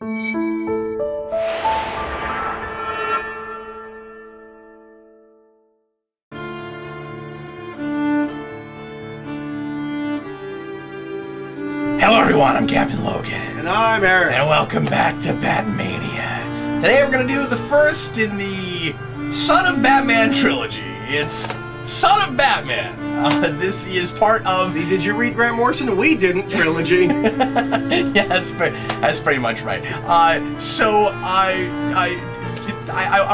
Hello everyone, I'm Captain Logan. And I'm Eric. And welcome back to Batmania. Today we're going to do the first in the Son of Batman trilogy. It's Son of Batman. This is part of the Did you read Grant Morrison? We didn't trilogy. Yeah, that's pretty much right. I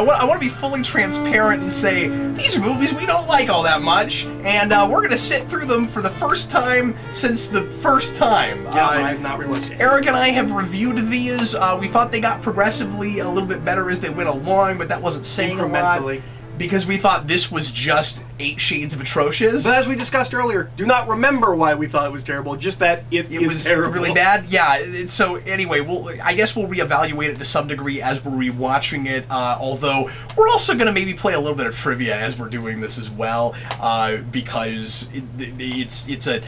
want to be fully transparent and say these are movies we don't like all that much, and we're going to sit through them for the first time since the first time. Yeah, I have not rewatched it. Eric and I have reviewed these. We thought they got progressively a little bit better as they went along, but that wasn't saying a lot. Because we thought this was just 8 shades of atrocious. But as we discussed earlier, do not remember why we thought it was terrible, just that it was terrible. Really bad? Yeah, so anyway, I guess we'll reevaluate it to some degree as we're rewatching it, although we're also going to maybe play a little bit of trivia as we're doing this as well, because it's a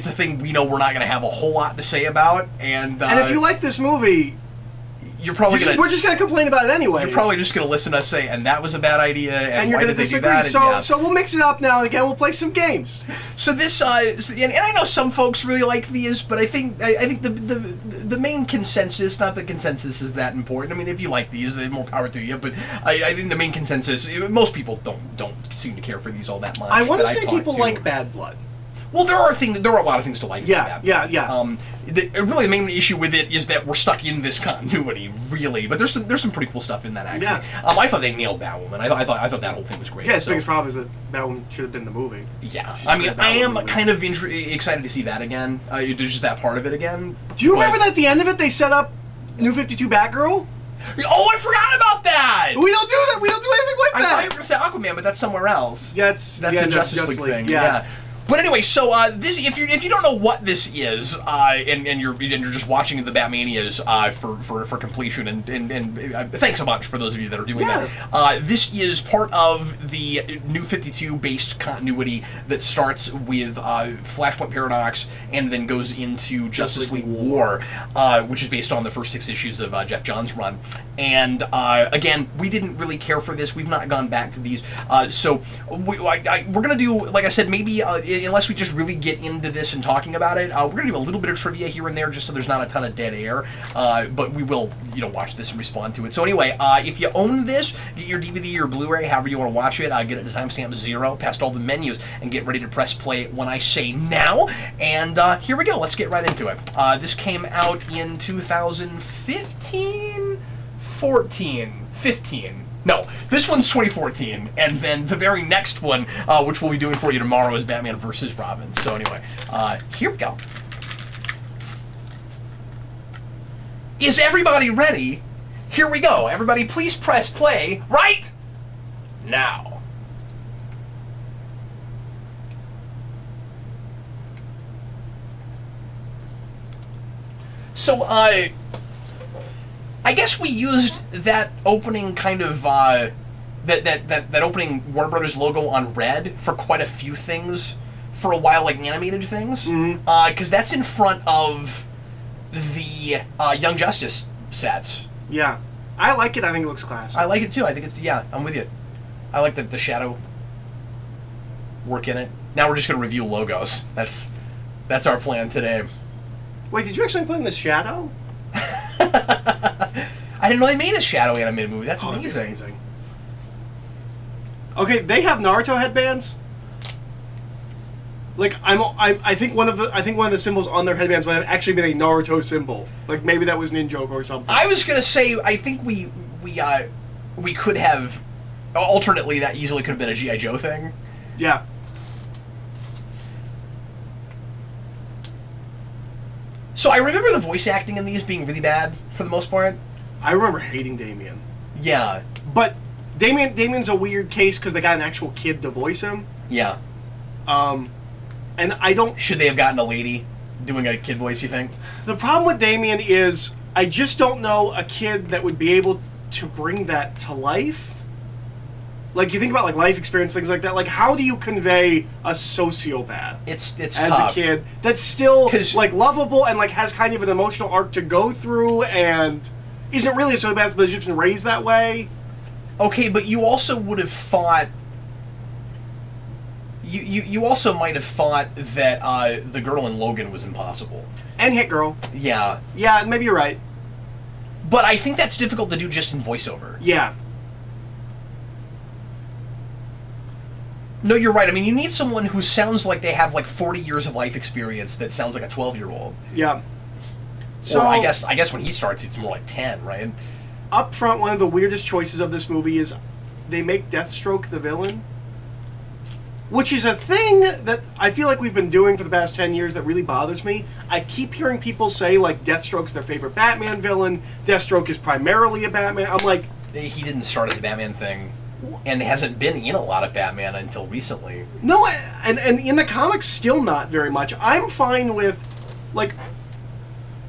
thing we know we're not going to have a whole lot to say about, and if you like this movie, you're probably we're just gonna complain about it anyway. You're probably just gonna listen to us say, and that was a bad idea, and you're why gonna did they do disagree. that? So we'll mix it up now and again. We'll play some games. So this, and I know some folks really like these, but I think the main consensus, not that consensus is that important. I mean, if you like these, then more power to you. But I think the main consensus, most people don't seem to care for these all that much. I want to say people like Bad Blood. Well, there are a lot of things to like. Yeah. Really, the main issue with it is that we're stuck in this continuity, really. But there's some pretty cool stuff in that, actually. Yeah. I thought they nailed Batwoman. I thought that whole thing was great. Yeah, the biggest problem is that Batwoman should have been the movie. Yeah, I mean, I am kind of excited to see that again. Just that part of it again. Do you remember that at the end of it they set up New 52 Batgirl? Oh, I forgot about that! We don't do that. We don't do anything with that. I thought you were going to say Aquaman, but that's somewhere else. Yeah, that's a Justice League thing. Yeah. But anyway, so this, if you don't know what this is, and you're just watching the Batmanias for completion, and thanks a bunch for those of you that are doing that. This is part of the New 52 based continuity that starts with Flashpoint Paradox and then goes into Justice League War, which is based on the first 6 issues of Jeff Johns' run. And again, we didn't really care for this. We've not gone back to these, so we're gonna do, like I said, maybe. Unless we just really get into this and talking about it, we're going to do a little bit of trivia here and there just so there's not a ton of dead air, but we will, watch this and respond to it. So anyway, if you own this, get your DVD or Blu-ray, however you want to watch it, get it to timestamp 0, past all the menus, and get ready to press play when I say now, and here we go, let's get right into it. This came out in 2015? 15. No, this one's 2014, and then the very next one, which we'll be doing for you tomorrow, is Batman vs. Robin. So anyway, here we go. Is everybody ready? Here we go. Everybody please press play right now. So, I guess we used that opening kind of that opening Warner Brothers logo on red for quite a few things for a while, like animated things, because that's in front of the Young Justice sets. Yeah, I like it. I think it looks classy. I like it too. I think it's I'm with you. I like the shadow work in it. Now we're just gonna review logos. That's our plan today. Wait, did you actually put in the shadow? I didn't know they made a shadow animated movie. That's amazing. Okay, they have Naruto headbands. Like I think one of the symbols on their headbands might have actually been a Naruto symbol. Like maybe that was Ninjago or something. I was gonna say I think we could have alternately that easily could have been a G.I. Joe thing. Yeah. So I remember the voice acting in these being really bad for the most part. I remember hating Damian. Yeah. But Damian's a weird case because they got an actual kid to voice him. Yeah. And I don't... Should they have gotten a lady doing a kid voice, you think? The problem with Damian is I just don't know a kid that would be able to bring that to life. Like, you think about, like, life experience, things like that. Like, how do you convey a sociopath? It's as tough. A kid that's still, like, lovable and, like, has kind of an emotional arc to go through and... isn't really a sociopath, but has just been raised that way. Okay, but you also would have thought... You also might have thought that the girl in Logan was impossible. And Hit Girl. Yeah. Yeah, maybe you're right. But I think that's difficult to do just in voiceover. Yeah. No, you're right. I mean, you need someone who sounds like they have like 40 years of life experience that sounds like a 12-year-old. Yeah. So or I guess when he starts, it's more like 10, right? Up front, one of the weirdest choices of this movie is they make Deathstroke the villain, which is a thing that I feel like we've been doing for the past 10 years that really bothers me. I keep hearing people say, like, Deathstroke's their favorite Batman villain, Deathstroke is primarily a Batman. I'm like... He didn't start as a Batman thing, and hasn't been in a lot of Batman until recently. No, and in the comics, still not very much. I'm fine with, like...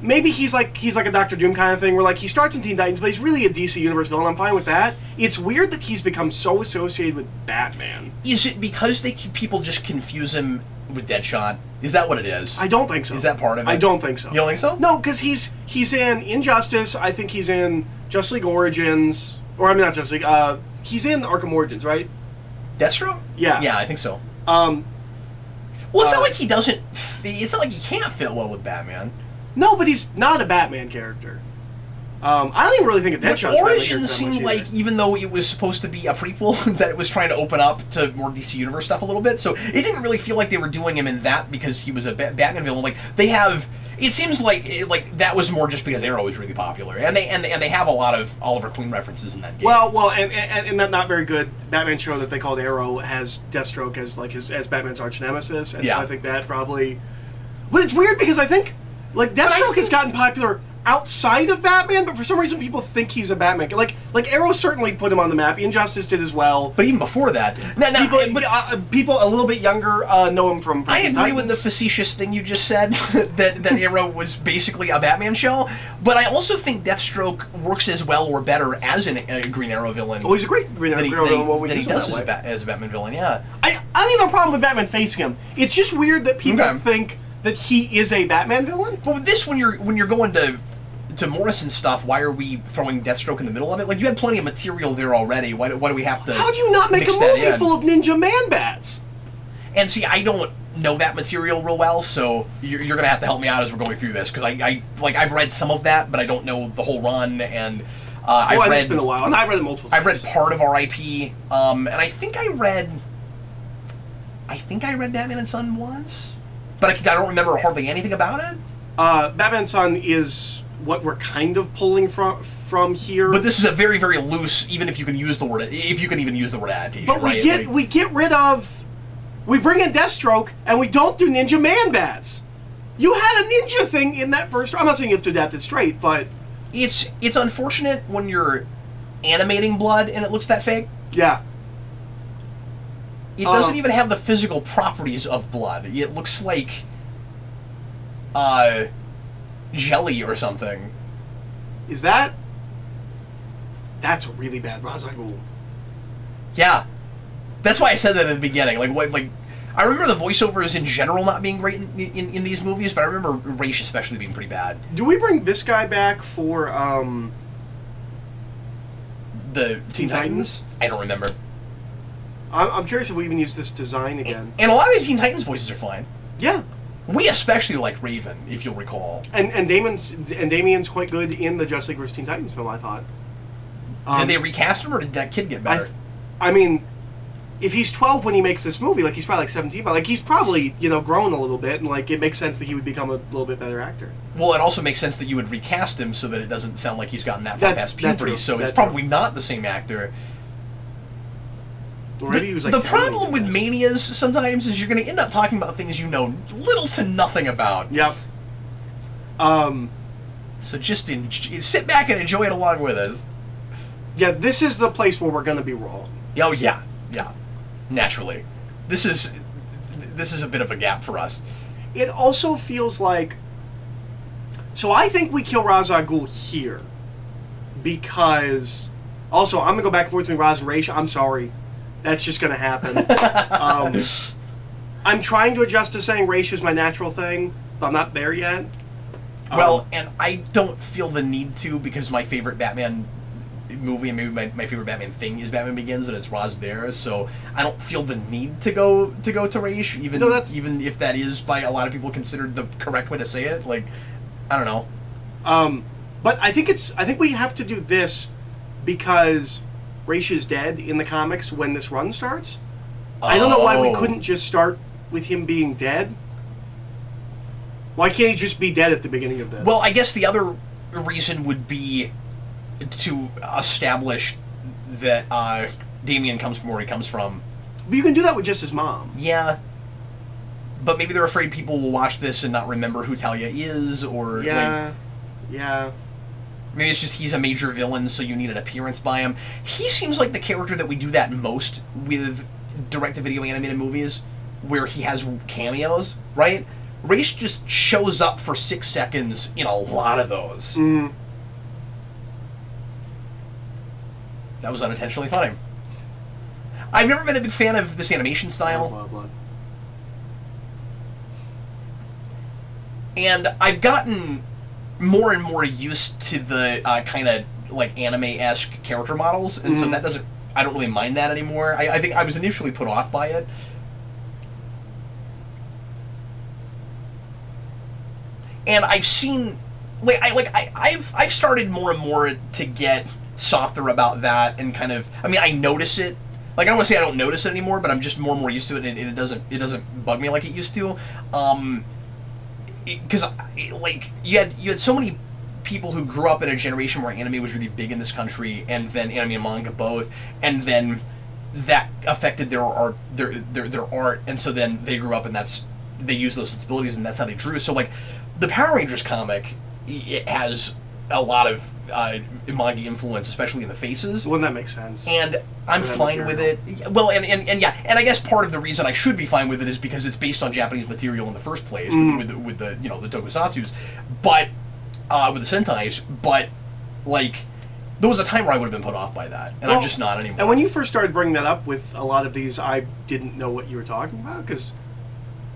Maybe he's like a Dr. Doom kind of thing, where like he starts in Teen Titans, but he's really a DC Universe villain. I'm fine with that. It's weird that he's become so associated with Batman. Is it because people just confuse him with Deadshot? Is that what it is? I don't think so. Is that part of it? I don't think so. You don't think so? No, because he's in Injustice. I think he's in Justice League Origins, or I mean not Justice League. He's in Arkham Origins, right? Deathstroke? Yeah. Yeah, I think so. Well, it's not like he doesn't. It's not like he can't fit well with Batman. No, but he's not a Batman character. I don't even really think of Deadshot. Origins seemed like, even though it was supposed to be a prequel, that it was trying to open up to more DC Universe stuff a little bit. So it didn't really feel like they were doing him in that because he was a Batman villain. Like they have, it seems like that was more just because Arrow is really popular, and they have a lot of Oliver Queen references in that game. Well, and that not very good Batman show that they called Arrow has Deathstroke as like as Batman's arch nemesis, and so I think that probably. But it's weird because I think. Like, Deathstroke has gotten popular outside of Batman, but for some reason people think he's a Batman. Like Arrow certainly put him on the map. Injustice did as well. But even before that... people a little bit younger know him from I agree Titans. with the facetious thing you just said, that Arrow was basically a Batman show, but I also think Deathstroke works as well or better as a Green Arrow villain. Oh, he's a great Green Arrow villain. Than he does as a Batman villain, yeah. I don't even have a problem with Batman facing him. It's just weird that people think... that he is a Batman villain? But with this, when you're going to Morrison stuff, why are we throwing Deathstroke in the middle of it? Like, you had plenty of material there already. Why do we have to? How do you not make a movie full of Ninja Man-Bats? And see, I don't know that material real well, so you're going to have to help me out as we're going through this, because I've read some of that, but I don't know the whole run, and it's been a while, and I've read it multiple times. I've read part of R.I.P., and I think I read Batman and Son once. But I don't remember hardly anything about it. Batman Son is what we're kind of pulling from here. But this is a very, very loose, even if you can use the word, if you can even use the word adaptation. But we get rid of, we bring in Deathstroke, and we don't do Ninja Man-Bats. You had a ninja thing in that first. I'm not saying you have to adapt it straight, but it's unfortunate when you're animating blood and it looks that fake. Yeah. It doesn't even have the physical properties of blood. It looks like jelly or something. Is that? That's a really bad Ra's al Ghul. Yeah, that's why I said that at the beginning. Like I remember the voiceovers in general not being great in these movies, but I remember Raish especially being pretty bad. Do we bring this guy back for the Teen Titans? I don't remember. I'm curious if we even use this design again. And a lot of the Teen Titans voices are fine. Yeah. We especially like Raven, if you'll recall. And Damian's quite good in the Justice League vs. Teen Titans film, I thought. Did they recast him, or did that kid get better? I mean, if he's 12 when he makes this movie, like he's probably like 17, but like he's probably, grown a little bit, and like it makes sense that he would become a little bit better actor. Well, it also makes sense that you would recast him so that it doesn't sound like he's gotten that far past puberty, so it's probably not the same actor. The problem with manias sometimes is you're going to end up talking about things you know little to nothing about. Yep. So just sit back and enjoy it along with us. Yeah, this is the place where we're going to be wrong. Oh yeah, yeah. Naturally, this is a bit of a gap for us. It also feels like. So I think we kill Ra's al Ghul here, because. Also, I'm gonna go back and forth between Ra's and Raish. I'm sorry. That's just going to happen. I'm trying to adjust to saying Raish is my natural thing, but I'm not there yet. Well, and I don't feel the need to, because my favorite Batman movie and maybe my favorite Batman thing is Batman Begins, and it's Ra's there, so I don't feel the need to go to Raish, even if that is by a lot of people considered the correct way to say it. Like, I don't know. But I think we have to do this because Raish is dead in the comics when this run starts. I don't know why we couldn't just start with him being dead. Why can't he just be dead at the beginning of this? Well, I guess the other reason would be to establish that Damian comes from where he comes from. But you can do that with just his mom. Yeah. But maybe they're afraid people will watch this and not remember who Talia is, or... Yeah. Maybe it's just he's a major villain, so you need an appearance by him. He seems like the character that we do that most with direct-to-video animated movies, where he has cameos, right? Raish just shows up for 6 seconds in a lot of those. Mm. That was unintentionally funny. I've never been a big fan of this animation style. That was a lot of blood. And I've gotten more and more used to the kind of like anime-esque character models, and so that doesn't... I don't really mind that anymore. I think I was initially put off by it. And I've seen, I've started more and more to get softer about that, and kind of, I mean, I notice it. Like, I don't want to say I don't notice it anymore, but I'm just more and more used to it, and it doesn't bug me like it used to. Because you had so many people who grew up in a generation where anime was really big in this country, and then anime and manga both, and then that affected their art, and so then they grew up, and they used those sensibilities, and that's how they drew. So like, the Power Rangers comic, it has a lot of manga influence, especially in the faces. Well, that makes sense. And I'm fine with it. Well, and yeah, and I guess part of the reason I should be fine with it is because it's based on Japanese material in the first place, with the the tokusatsus, but with the Sentais. But like, there was a time where I would have been put off by that, and I'm just not anymore. And when you first started bringing that up with a lot of these, I didn't know what you were talking about, because,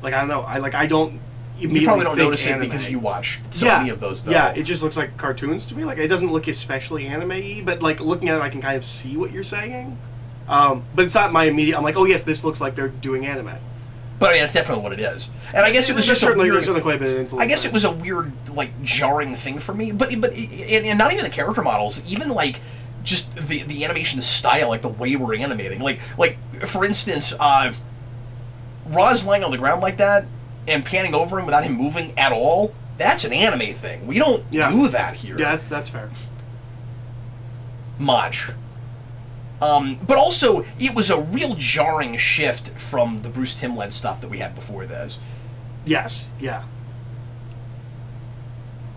like, I don't know, I don't. You probably don't notice it because you watch so many of those, though. Yeah, it just looks like cartoons to me. Like, it doesn't look especially anime-y, but, like, looking at it, I can kind of see what you're saying. But it's not my immediate... I'm like, oh, yes, this looks like they're doing anime. But, I mean, that's definitely what it is. And I guess it was just certainly, a weird... certainly quite a bit of influence. I guess it was a weird, like, jarring thing for me. But and not even the character models, even, like, just the animation style, like, the way we're animating. Like for instance, Ra's lying on the ground like that, and panning over him without him moving at all, that's an anime thing. We don't do that here. Yeah, that's fair. Much. But also, it was a real jarring shift from the Bruce Timm-led stuff that we had before this. Yes, yeah.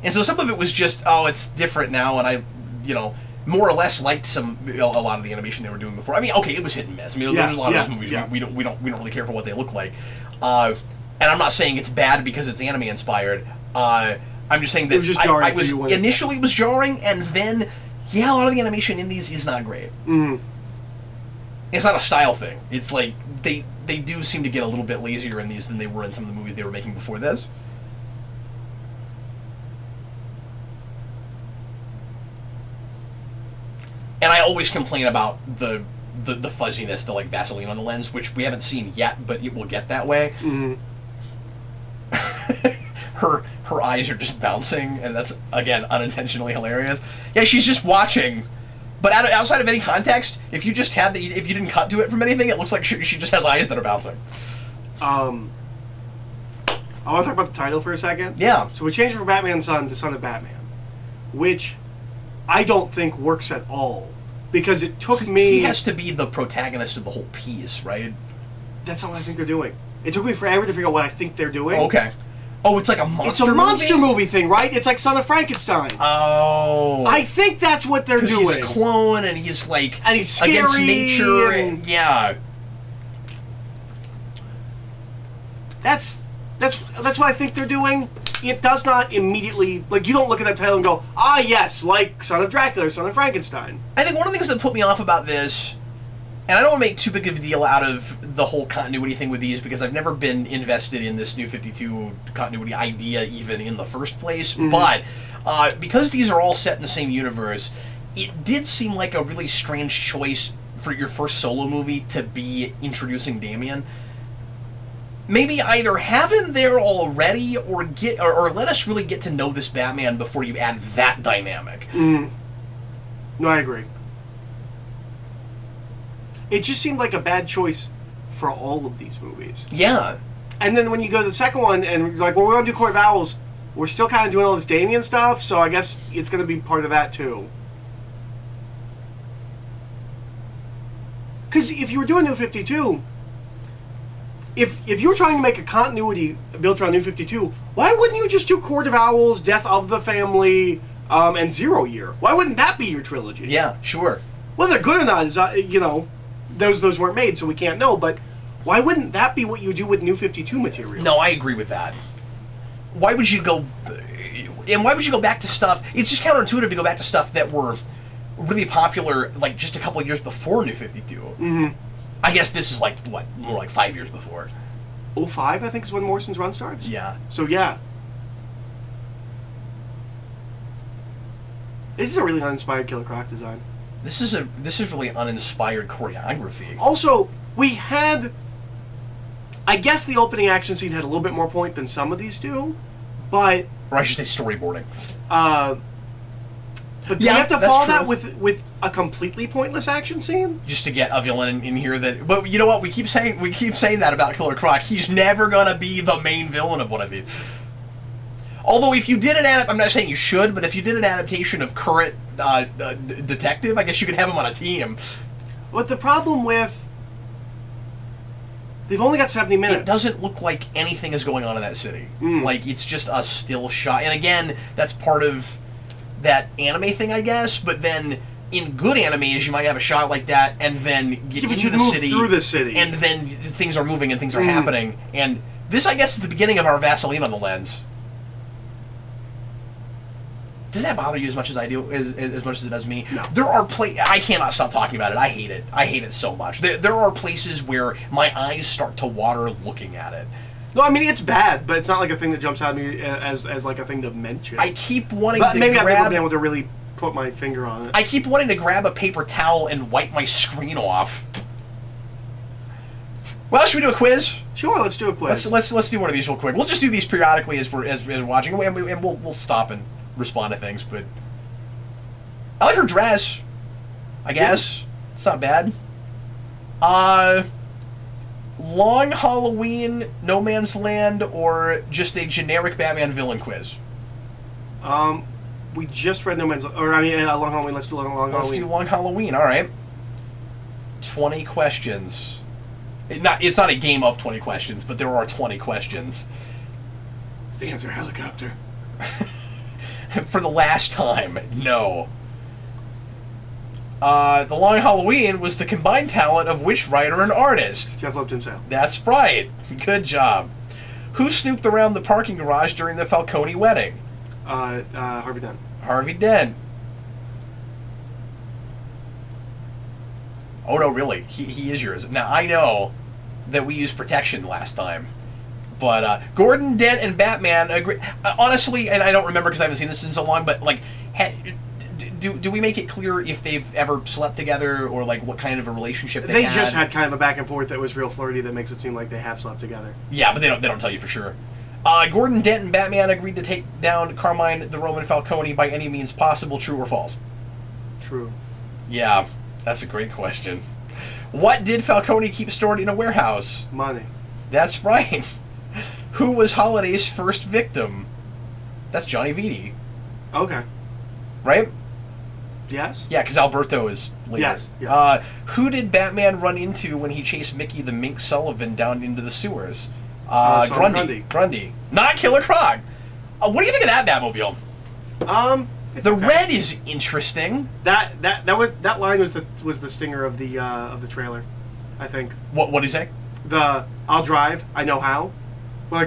And so some of it was just, oh, it's different now, and I, more or less liked a lot of the animation they were doing before. I mean, okay, it was hit and miss. I mean, there's a lot of those movies we don't really care for what they look like. And I'm not saying it's bad because it's anime inspired. I'm just saying that it was just jarring initially it was jarring, and then a lot of the animation in these is not great. Mm-hmm. It's not a style thing. It's like they do seem to get a little bit lazier in these than they were in some of the movies they were making before this. And I always complain about the fuzziness, the like Vaseline on the lens, which we haven't seen yet, but it will get that way. Mm-hmm. her eyes are just bouncing, and that's, again, unintentionally hilarious. Yeah, she's just watching, but outside of any context, if you didn't cut to it from anything, it looks like she just has eyes that are bouncing. I want to talk about the title for a second. Yeah. So we changed from Batman Son to Son of Batman, which I don't think works at all, because it took me... He has to be the protagonist of the whole piece, right? That's not what I think they're doing. It took me forever to figure out what I think they're doing. Okay. Oh, it's like a monster movie? It's a monster movie thing, right? It's like Son of Frankenstein. Oh. I think that's what they're doing. He's a clone, and he's like... And he's scary, against nature, and yeah. That's what I think they're doing. It does not immediately... Like, you don't look at that title and go, ah, yes, like Son of Dracula or Son of Frankenstein. I think one of the things that put me off about this... And I don't want to make too big of a deal out of the whole continuity thing with these because I've never been invested in this New 52 continuity idea even in the first place. But because these are all set in the same universe, it did seem like a really strange choice for your first solo movie to be introducing Damian. Maybe either have him there already or let us really get to know this Batman before you add that dynamic. No, I agree. It just seemed like a bad choice for all of these movies. Yeah. And then when you go to the second one and like, well, we're going to do Court of Owls, we're still kind of doing all this Damian stuff, so I guess it's going to be part of that too. Because if you were doing New 52, if you were trying to make a continuity built around New 52, why wouldn't you just do Court of Owls, Death of the Family, and 0 Year? Why wouldn't that be your trilogy? Yeah, sure. Whether they're good or not is, you know, those weren't made, so we can't know, but why wouldn't that be what you do with New 52 material? No, I agree with that. Why would you go... And why would you go back to stuff... It's just counterintuitive to go back to stuff that were really popular, like, just a couple of years before New 52. I guess this is, like, what, more like 5 years before. 05, I think, is when Morrison's run starts? Yeah. So, yeah. This is a really uninspired Killer Croc design. This is really uninspired choreography. Also, we had... I guess the opening action scene had a little bit more point than some of these do, but... Or I should say storyboarding. But do you have to follow that with a completely pointless action scene? Just to get a villain in here that... But you know what? We keep saying that about Killer Croc. He's never gonna be the main villain of one of these. Although if you did I'm not saying you should, but if you did an adaptation of current detective, I guess you could have him on a team. But the problem with... They've only got 70 minutes. It doesn't look like anything is going on in that city. Like, it's just a still shot. And again, that's part of that anime thing, I guess, but then in good animes, you might have a shot like that and then get into the city. Through the city. And then things are moving and things are happening. And this, I guess, is the beginning of our Vaseline on the lens. Does that bother you as much as I do, as much as it does me? No. There are I cannot stop talking about it. I hate it. I hate it so much. There are places where my eyes start to water looking at it. No, I mean, it's bad, but it's not like a thing that jumps out at me as like a thing to mention. I keep wanting to maybe grab... I've never been able to really put my finger on it. I keep wanting to grab a paper towel and wipe my screen off. Well, should we do a quiz? Sure, let's do a quiz. Let's do one of these real quick. We'll just do these periodically as we're watching, and we'll stop and respond to things. But I like her dress. I guess it's not bad. Long Halloween, No Man's Land, or just a generic Batman villain quiz? We just read No Man's... Or, I mean, Long Halloween. Let's do Long Halloween. Let's do Long Halloween, alright. 20 questions. It's not a game of 20 questions, but there are 20 questions. Is the answer helicopter? For the last time, no. The Long Halloween was the combined talent of which writer and artist? Jeff Lipton himself. That's right. Good job. Who snooped around the parking garage during the Falcone wedding? Harvey Dent. Harvey Dent. Oh, no, really. He is yours. Now, I know that we used protection last time, but Gordon, Dent, and Batman agree. Honestly, and I don't remember because I haven't seen this in so long, but, like, do we make it clear if they've ever slept together or, like, what kind of a relationship they had? They just had kind of a back and forth that was real flirty that makes it seem like they have slept together. Yeah, but they don't tell you for sure. Gordon, Dent, and Batman agreed to take down Carmine the Roman Falcone by any means possible. True or false? True. Yeah, that's a great question. What did Falcone keep stored in a warehouse? Money. That's right. Who was Holiday's first victim? That's Johnny Vitti. Okay. Right? Yes? Yeah, because Alberto is later. Yes. Yes. Who did Batman run into when he chased Mickey the Mink Sullivan down into the sewers? Grundy. Grundy. Not Killer Croc. What do you think of that Batmobile? The red is interesting. That line was the stinger of the trailer, I think. What did he say? I'll drive. I know how. I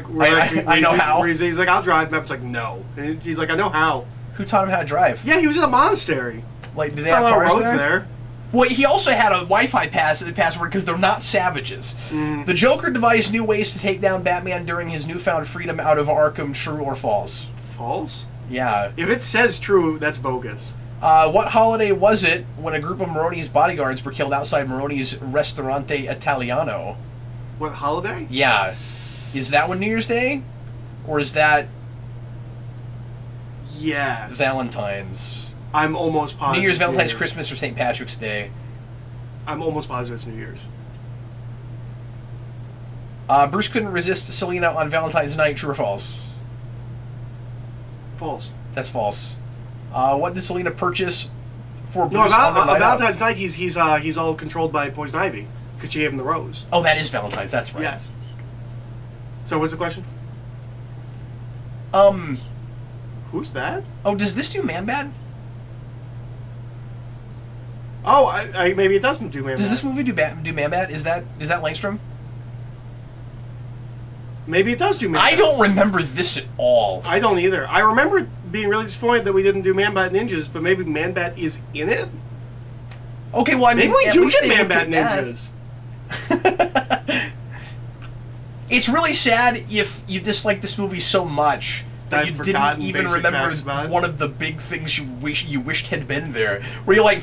know how. He's like, I'll drive. Map's like, no. And he's like, I know how. Who taught him how to drive? Yeah, he was in a monastery. Like, did There's they have not a lot cars of roads there? Well, he also had a Wi-Fi password because they're not savages. The Joker devised new ways to take down Batman during his newfound freedom out of Arkham. True or false? False? Yeah. If it says true, that's bogus. What holiday was it when a group of Maroni's bodyguards were killed outside Maroni's Ristorante Italiano? What holiday? Yeah. Is that one New Year's Day? Or is that... Yes. Valentine's? I'm almost positive. New Year's, Valentine's, Christmas, or St. Patrick's Day? I'm almost positive it's New Year's. Bruce couldn't resist Selina on Valentine's night. True or false? False. That's false. What did Selina purchase for No, Bruce on Valentine's night, he's all controlled by Poison Ivy because she gave him the rose. Oh, that is Valentine's. That's right. Yes. So what's the question? Who's that? Oh, does this do Man-Bat? Oh, I maybe it doesn't do Man-Bat. Does this movie do Man-Bat? Is that Langstrom? Maybe it does do Man-Bat. I don't remember this at all. I don't either. I remember being really disappointed that we didn't do Man-Bat Ninjas, but maybe Man-Bat is in it? Okay, well, I mean... Maybe we do get Man-Bat Ninjas. It's really sad if you dislike this movie so much that you didn't even remember one of the big things you wished had been there. Where you're like,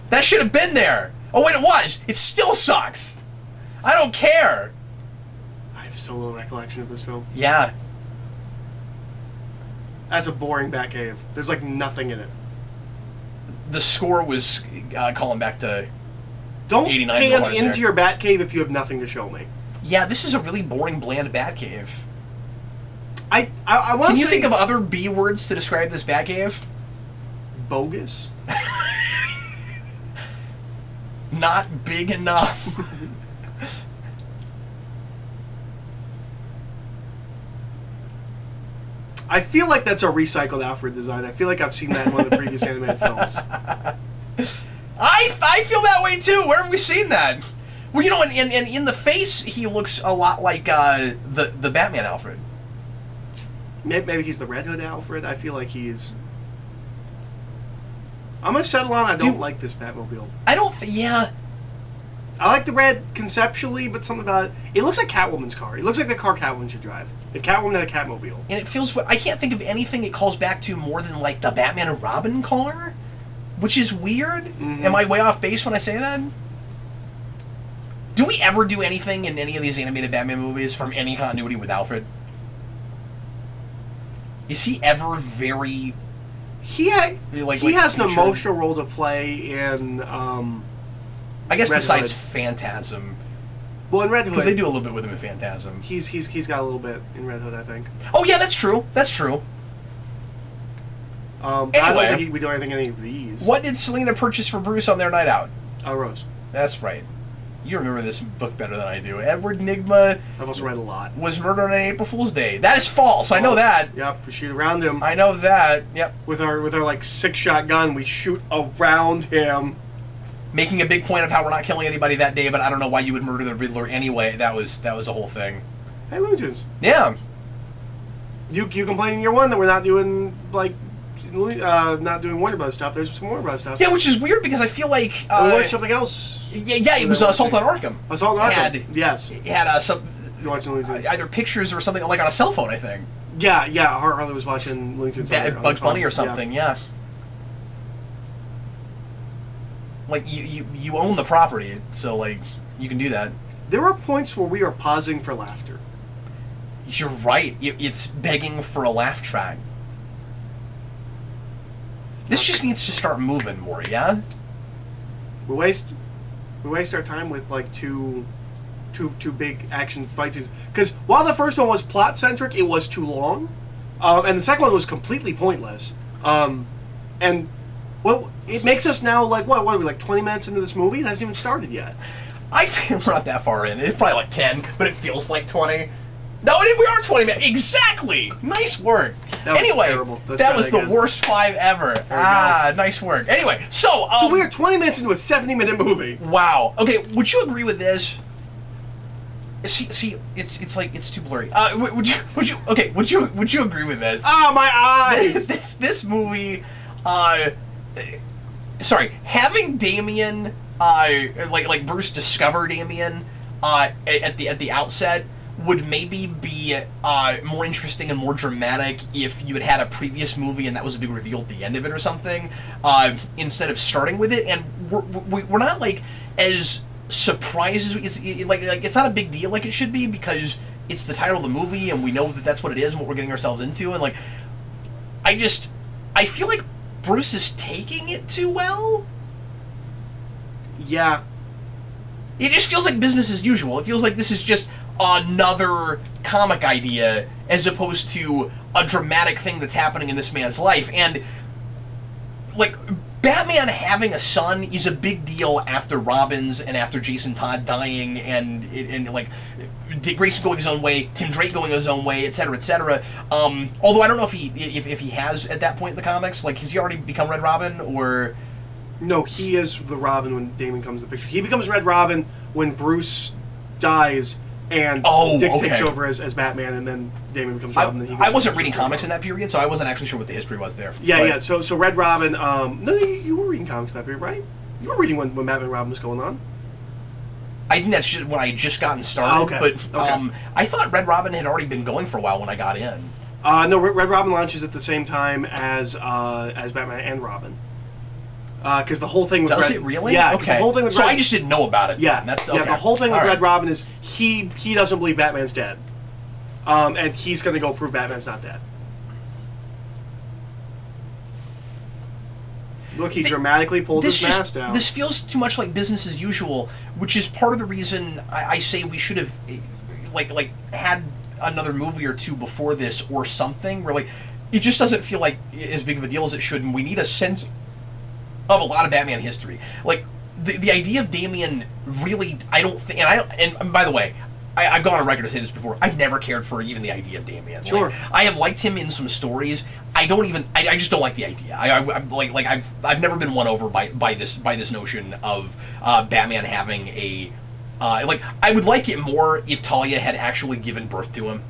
that should have been there. Oh wait, it was. It still sucks. I don't care. I have so little recollection of this film. Yeah. That's a boring Batcave. There's like nothing in it. The score was calling back to Don't 89 pan into your Batcave if you have nothing to show me. Yeah, this is a really boring, bland Batcave. I want to Can you think of other B words to describe this Batcave? Bogus. Not big enough. I feel like that's a recycled Alfred design. I feel like I've seen that in one of the previous animated films. I feel that way too. Where have we seen that? Well, you know, and in the face, he looks a lot like the Batman Alfred. Maybe he's the Red Hood Alfred. I feel like he's... I'm going to settle on I don't like this Batmobile. I don't... Yeah. I like the red conceptually, but something about it... It looks like Catwoman's car. It looks like the car Catwoman should drive. If Catwoman had a Catmobile. And it feels... I can't think of anything it calls back to more than, like, the Batman and Robin car. Which is weird. Mm-hmm. Am I way off base when I say that? Do we ever do anything in any of these animated Batman movies from any continuity with Alfred? Is he ever very... He has an emotional role to play in... I guess Red besides Hood. Phantasm. Well, in Red Hood... Because they do a little bit with him in Phantasm. He's got a little bit in Red Hood, I think. Oh, yeah, that's true. That's true. Anyway, I don't think we do anything in any of these. What did Selina purchase for Bruce on their night out? A rose. That's right. You remember this book better than I do. Edward Nygma... I've also read a lot. ...was murdered on April Fool's Day. That is false. I know that. Yep, we shoot around him. I know that. Yep. With our like 6-shot gun, we shoot around him. Making a big point of how we're not killing anybody that day, but I don't know why you would murder the Riddler anyway. That was a whole thing. Hey, Looney Tunes. Yeah. You complain in year one that we're not doing like not doing Warner Bros. Stuff. There's some Warner Bros. Stuff. Yeah, which is weird because I feel like... we watched something else. Yeah, it was Assault on Arkham. Assault on Arkham, yes. It had some... You watching Looney Tunes? Either pictures or something, like on a cell phone, I think. Yeah. Harley was watching Looney Tunes. Bugs Bunny or something, yeah. Like, you own the property, so, like, you can do that. There are points where we are pausing for laughter. You're right. It's begging for a laugh track. This just needs to start moving more, yeah? We waste our time with like two big action fight scenes. Because while the first one was plot centric, it was too long, and the second one was completely pointless. And well, it makes us now like what are we, like 20 minutes into this movie? It hasn't even started yet. I feel we're not that far in. It's probably like 10, but it feels like 20. No, we are 20 minutes. Exactly. Nice work. Anyway, that was the worst 5 ever. Nice work. Anyway, so we are 20 minutes into a 70-minute movie. Wow. Okay, would you agree with this? See, it's like it's too blurry. Would you agree with this? Ah, my eyes. This movie, sorry, having Damian like Bruce discover Damian at the outset would maybe be more interesting and more dramatic if you had a previous movie and that was a big reveal at the end of it or something, instead of starting with it. And we're not like as surprised as it's not a big deal like it should be, because it's the title of the movie and we know that that's what it is and what we're getting ourselves into. And like, I feel like Bruce is taking it too well. Yeah. It just feels like business as usual. It feels like this is just another comic idea as opposed to a dramatic thing that's happening in this man's life. And like, Batman having a son is a big deal after Robin's and after Jason Todd dying and like Dick Grayson going his own way, Tim Drake going his own way, etc., etc. Although I don't know if he has at that point in the comics. Like, has he already become Red Robin, or? No, he is the Robin when Damon comes to the picture. He becomes Red Robin when Bruce dies and Dick takes over as Batman, and then Damon becomes Robin. I wasn't reading comics in that period, so I wasn't actually sure what the history was there. Yeah. So Red Robin. No, you were reading comics in that period, right? You were reading when Batman and Robin was going on. I think that's just when I had just gotten started. But I thought Red Robin had already been going for a while when I got in. No, Red Robin launches at the same time as Batman and Robin. Because the whole thing with Does it really? Yeah. Okay. The whole thing with I just didn't know about it. Yeah. That's okay. Yeah. The whole thing with Red Robin is he doesn't believe Batman's dead, and he's going to go prove Batman's not dead. Look, he dramatically pulled his mask down. This feels too much like business as usual, which is part of the reason I say we should have like had another movie or two before this or something. Where like it just doesn't feel like as big of a deal as it should, and we need a sense of a lot of Batman history. Like the idea of Damian really, I don't think, and by the way, I've gone on record to say this before. I've never cared for even the idea of Damian. Sure. Like, I have liked him in some stories. I just don't like the idea. I've never been won over by this notion of Batman having a like. I would like it more if Talia had actually given birth to him.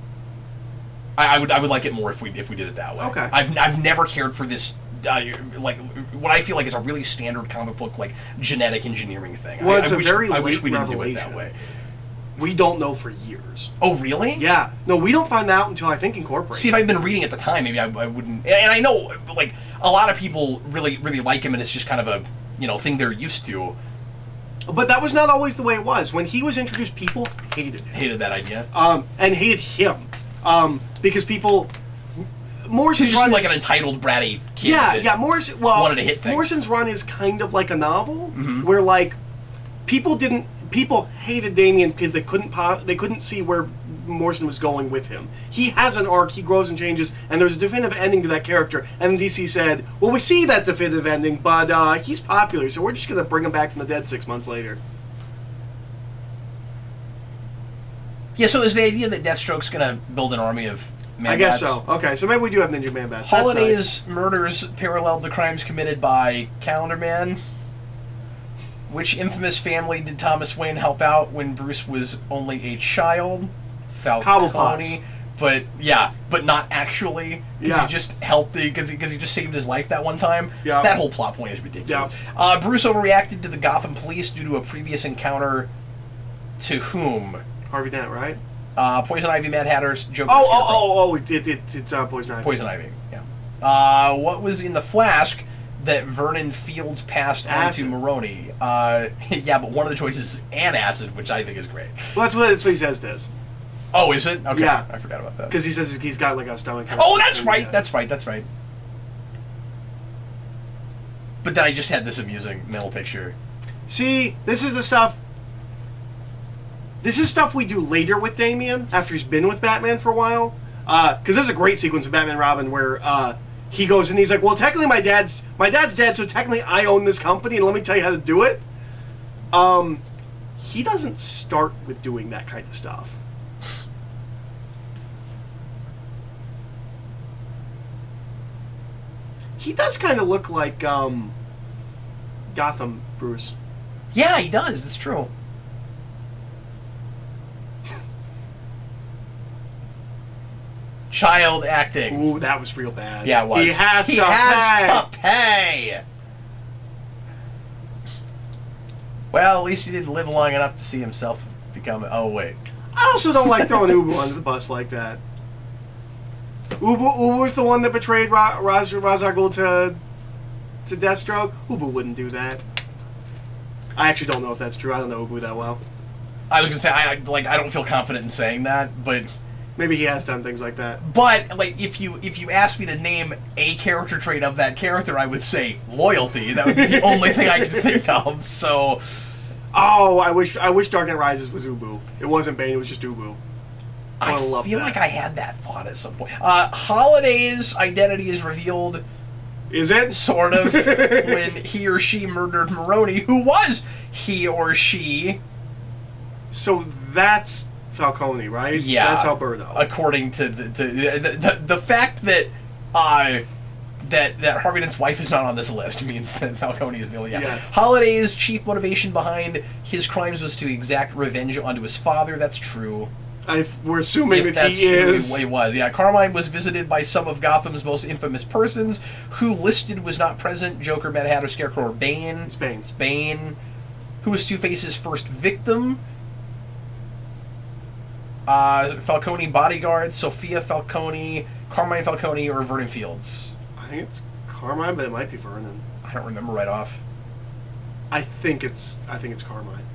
I would like it more if we did it that way. Okay. I've never cared for this. Like what I feel like is a really standard comic book like genetic engineering thing. Well, I wish we didn't do it that way. We don't know for years. Oh, really? Yeah. No, we don't find out until I think Incorporated. See, if I'd been reading at the time, maybe I wouldn't. And I know, like, a lot of people really like him, and it's just kind of a thing they're used to. But that was not always the way it was. When he was introduced, people hated him. Hated that idea. And hated him. Because people. Morrison's run like an entitled bratty kid. Yeah. Morrison wanted to hit things. Morrison's run is kind of like a novel where like people hated Damian because they couldn't see where Morrison was going with him. He has an arc, he grows and changes, and there's a definitive ending to that character. And DC said, "Well, we see that definitive ending, but he's popular, so we're just going to bring him back from the dead 6 months later." Yeah. So is the idea that Deathstroke's going to build an army of Man I guess bats? so. Okay, so maybe we do have Ninja Man Bats. Holiday's murders paralleled the crimes committed by Calendar Man. Which infamous family did Thomas Wayne help out when Bruce was only a child? Falcone. But not actually. Because he just helped because he just saved his life that one time. Yeah. That whole plot point is ridiculous. Yeah. Bruce overreacted to the Gotham police due to a previous encounter. To whom? Harvey Dent, right? Poison Ivy, Mad Hatter's Joker. It's Poison Ivy. Poison Ivy, yeah. What was in the flask that Vernon Fields passed on to Maroni? Yeah, but one of the choices is acid, which I think is great. Well, that's what he says does. Oh, is it? Okay, yeah. I forgot about that. Because he says he's got like a stomach. Oh, that's right. That's right. But then I just had this amusing mental picture. See, this is the stuff. This is stuff we do later with Damian, after he's been with Batman for a while. Because there's a great sequence of Batman and Robin where he goes and he's like, well, technically my dad's dead, so technically I own this company, and let me tell you how to do it. He doesn't start with doing that kind of stuff. He does kind of look like Gotham Bruce. Yeah, he does. That's true. Child acting. Ooh, that was real bad. Yeah, it was. He has to pay. Well, at least he didn't live long enough to see himself become... Oh, wait. I also don't like throwing Ubu under the bus like that. Ubu was the one that betrayed Ra's al Ghul to Deathstroke. Ubu wouldn't do that. I actually don't know if that's true. I don't know Ubu that well. I was gonna say I don't feel confident in saying that, but maybe he has done things like that. But like if you asked me to name a character trait of that character, I would say loyalty. That would be the only thing I could think of. So, oh, I wish Dark Knight Rises was Ubu. It wasn't Bane. It was just Ubu. I feel like I had that thought at some point. Holiday's identity is revealed. Is it? Sort of. When he or she murdered Maroni, who was he or she. So that's Falcone, right? Yeah. That's Alberto. According to the fact that that Harvey Dent's wife is not on this list means that Falcone is the only... Yeah. Yes. Holiday's chief motivation behind his crimes was to exact revenge onto his father. That's true. We're assuming that he is. He was, yeah. Carmine was visited by some of Gotham's most infamous persons, who listed was not present. Joker, Mad Hatter, Scarecrow, or Bane. It's Bane. It's Bane. Who was Two-Face's first victim? Falcone bodyguard, Sophia Falcone, Carmine Falcone, or Vernon Fields? I think it's Carmine, but it might be Vernon. I don't remember right off. I think it's Carmine.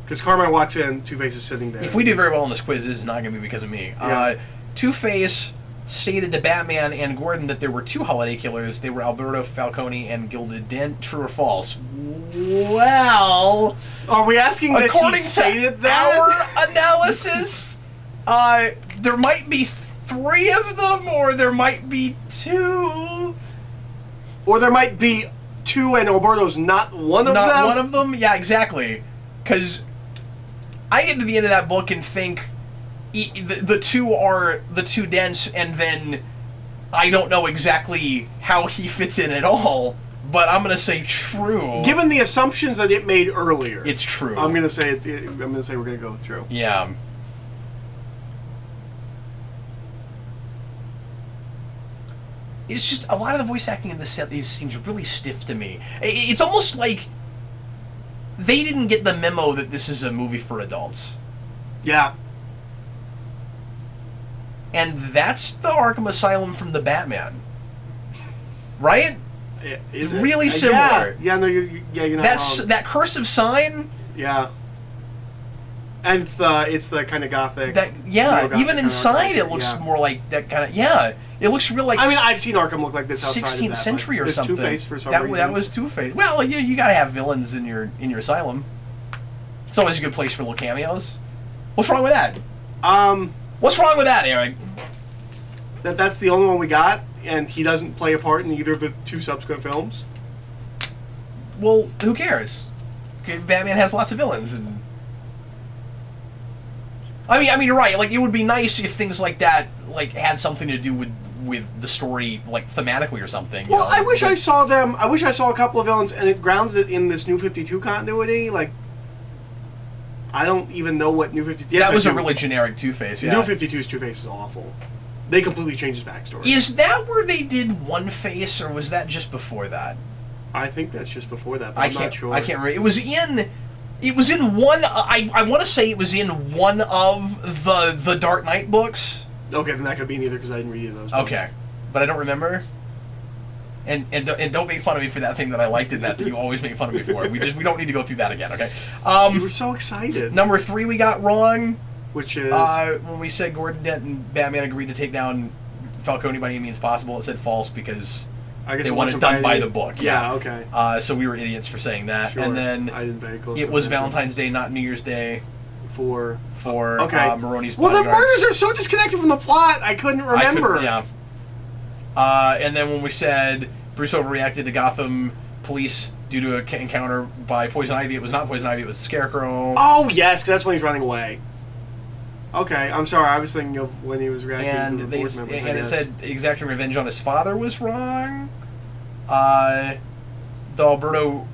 Because Carmine walks in, Two-Face is sitting there. If we do very well on this quiz, it's not going to be because of me. Yeah. Two-Face stated to Batman and Gordon that there were two holiday killers. They were Alberto Falcone and Gilded Dent. True or false? Well... Are we asking that according he stated to that? Our analysis, there might be 3 of them, or there might be 2. Or there might be 2 and Alberto's not one of them? Not one of them? Yeah, exactly. Because... I get to the end of that book and think the 2 are the 2 Dents, and then I don't know exactly how he fits in at all, but I'm gonna say true. Given the assumptions that it made earlier, it's true. I'm gonna say I'm gonna say we're gonna go with true. Yeah. It's just a lot of the voice acting in this set seems really stiff to me. It's almost like they didn't get the memo that this is a movie for adults. Yeah. And that's the Arkham Asylum from the Batman. Right? Is it? Really similar. Yeah, no, you're not wrong. That cursive sign? Yeah. And it's the kind of gothic. Even inside it looks more like that kind of... Yeah. It looks real like... I mean, I've seen Arkham look like this outside 16th of that, century or something. Two-Face for some reason. That was Two-Face. Well, you got to have villains in your asylum. It's always a good place for little cameos. What's wrong with that? What's wrong with that, Eric? That's the only one we got, and he doesn't play a part in either of the 2 subsequent films? Well, who cares? Batman has lots of villains, and... I mean, you're right. Like, it would be nice if things like that, like, had something to do with the story, like, thematically or something. Well, I wish I saw them. I wish I saw a couple of villains, and it grounded it in this New 52 continuity. Like, I don't even know what New 52... Yes, that was a really generic Two-Face, yeah. New 52's Two-Face is awful. They completely changed his backstory. Is that where they did One Face, or was that just before that? I think that's just before that, but I'm not sure. I can't remember. It was in one... I want to say it was in one of the Dark Knight books. Okay, then that could be neither, because I didn't read those books. Okay. But I don't remember. And don't make fun of me for that thing that I liked in that you always make fun of me for. We don't need to go through that again, okay? You were so excited. Number 3 we got wrong. Which is... when we said Gordon Dent and Batman agreed to take down Falcone by any means possible, it said false because... I guess they want it done by the book. Yeah, okay. So we were idiots for saying that. Sure. And then I didn't pay close it was Valentine's Day, not New Year's Day. For Maroni's bodyguards. Well, the murders are so disconnected from the plot, I couldn't remember. Yeah. And then when we said Bruce overreacted to Gotham police due to an encounter by Poison Ivy, it was not Poison Ivy, it was Scarecrow. Oh, yes, because that's when he's running away. Okay, I'm sorry, I was thinking of when he was reacting to the board members, and it said exacting revenge on his father was wrong. Though Alberto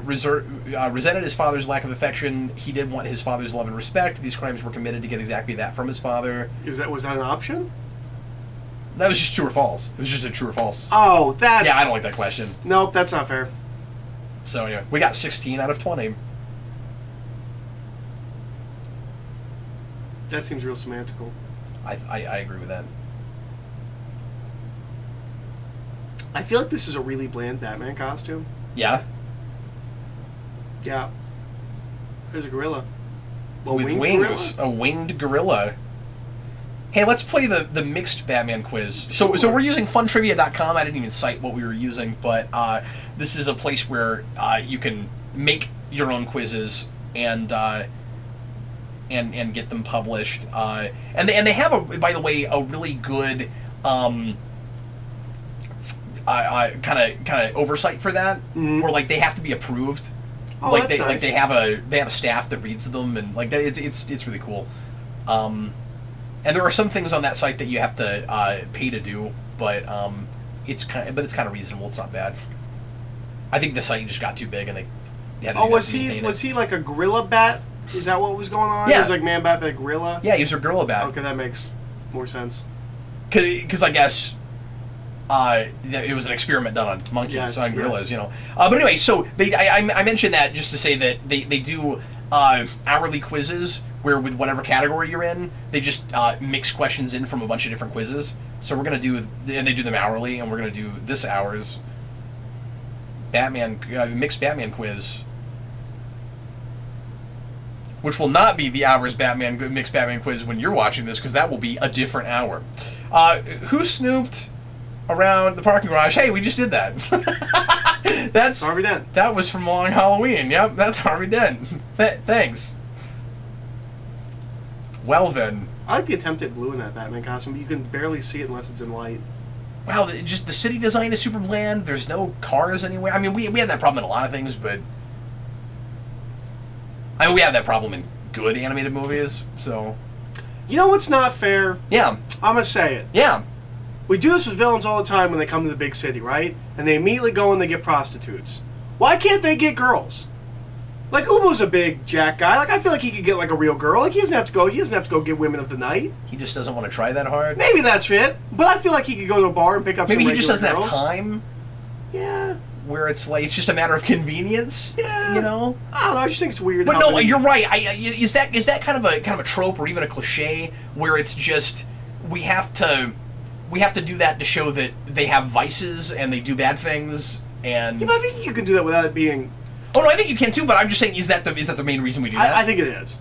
resented his father's lack of affection, he did want his father's love and respect. These crimes were committed to get exactly that from his father. Was that an option? That was just true or false. It was just a true or false. Oh, that's... Yeah, I don't like that question. Nope, that's not fair. So anyway, we got 16 out of 20. That seems real semantical. I agree with that. I feel like this is a really bland Batman costume. Yeah? Yeah. There's a gorilla. With wings. Gorilla? A winged gorilla. Hey, let's play the mixed Batman quiz. So we're using funtrivia.com. I didn't even cite what we were using, but this is a place where you can make your own quizzes and get them published. And they have, by the way, a really good kind of oversight for that, where like they have to be approved. Oh, like that's they nice. like they have a staff that reads them, and like it's really cool. And there are some things on that site that you have to pay to do, but it's kind of reasonable. It's not bad. I think the site just got too big, and they had to was he like a gorilla bat? Is that what was going on? Yeah. It was like man bat, but gorilla. Yeah, he was a gorilla bat. Okay, that makes more sense. Because I guess it was an experiment done on monkeys, on gorillas, you know. But anyway, so I mentioned that just to say that they do hourly quizzes where with whatever category you're in, they just mix questions in from a bunch of different quizzes. So we're going to do, and they do them hourly, and we're going to do this hour's mixed Batman quiz, which will not be the hour's mixed Batman quiz when you're watching this, because that will be a different hour. Who snooped around the parking garage? Hey, we just did that. That's Harvey Dent. That was from Long Halloween. Yep, that's Harvey Dent. Thanks. Well then. I like the attempt at blue in that Batman costume, but you can barely see it unless it's in light. Wow, just the city design is super bland. There's no cars anywhere. I mean, we had that problem in a lot of things, but I mean, we have that problem in good animated movies. So, you know what's not fair? Yeah, I'm gonna say it. Yeah, we do this with villains all the time when they come to the big city, right? And they immediately go and they get prostitutes. Why can't they get girls? Like, Ubo's a big jack guy. Like, I feel like he could get, like, a real girl. Like, he doesn't have to go get women of the night. He just doesn't want to try that hard. Maybe that's it. But I feel like he could go to a bar and pick up Maybe some he just doesn't girls. have time. Yeah. Where it's like, it's just a matter of convenience. Yeah. You know? I don't know. I just think it's weird. But no, you're right. Is that kind of a trope or even a cliche where it's just we have to do that to show that they have vices and they do bad things and. Yeah, but I think you can do that without it being. Oh no, I think you can too. But I'm just saying, is that the main reason we do that? I think it is.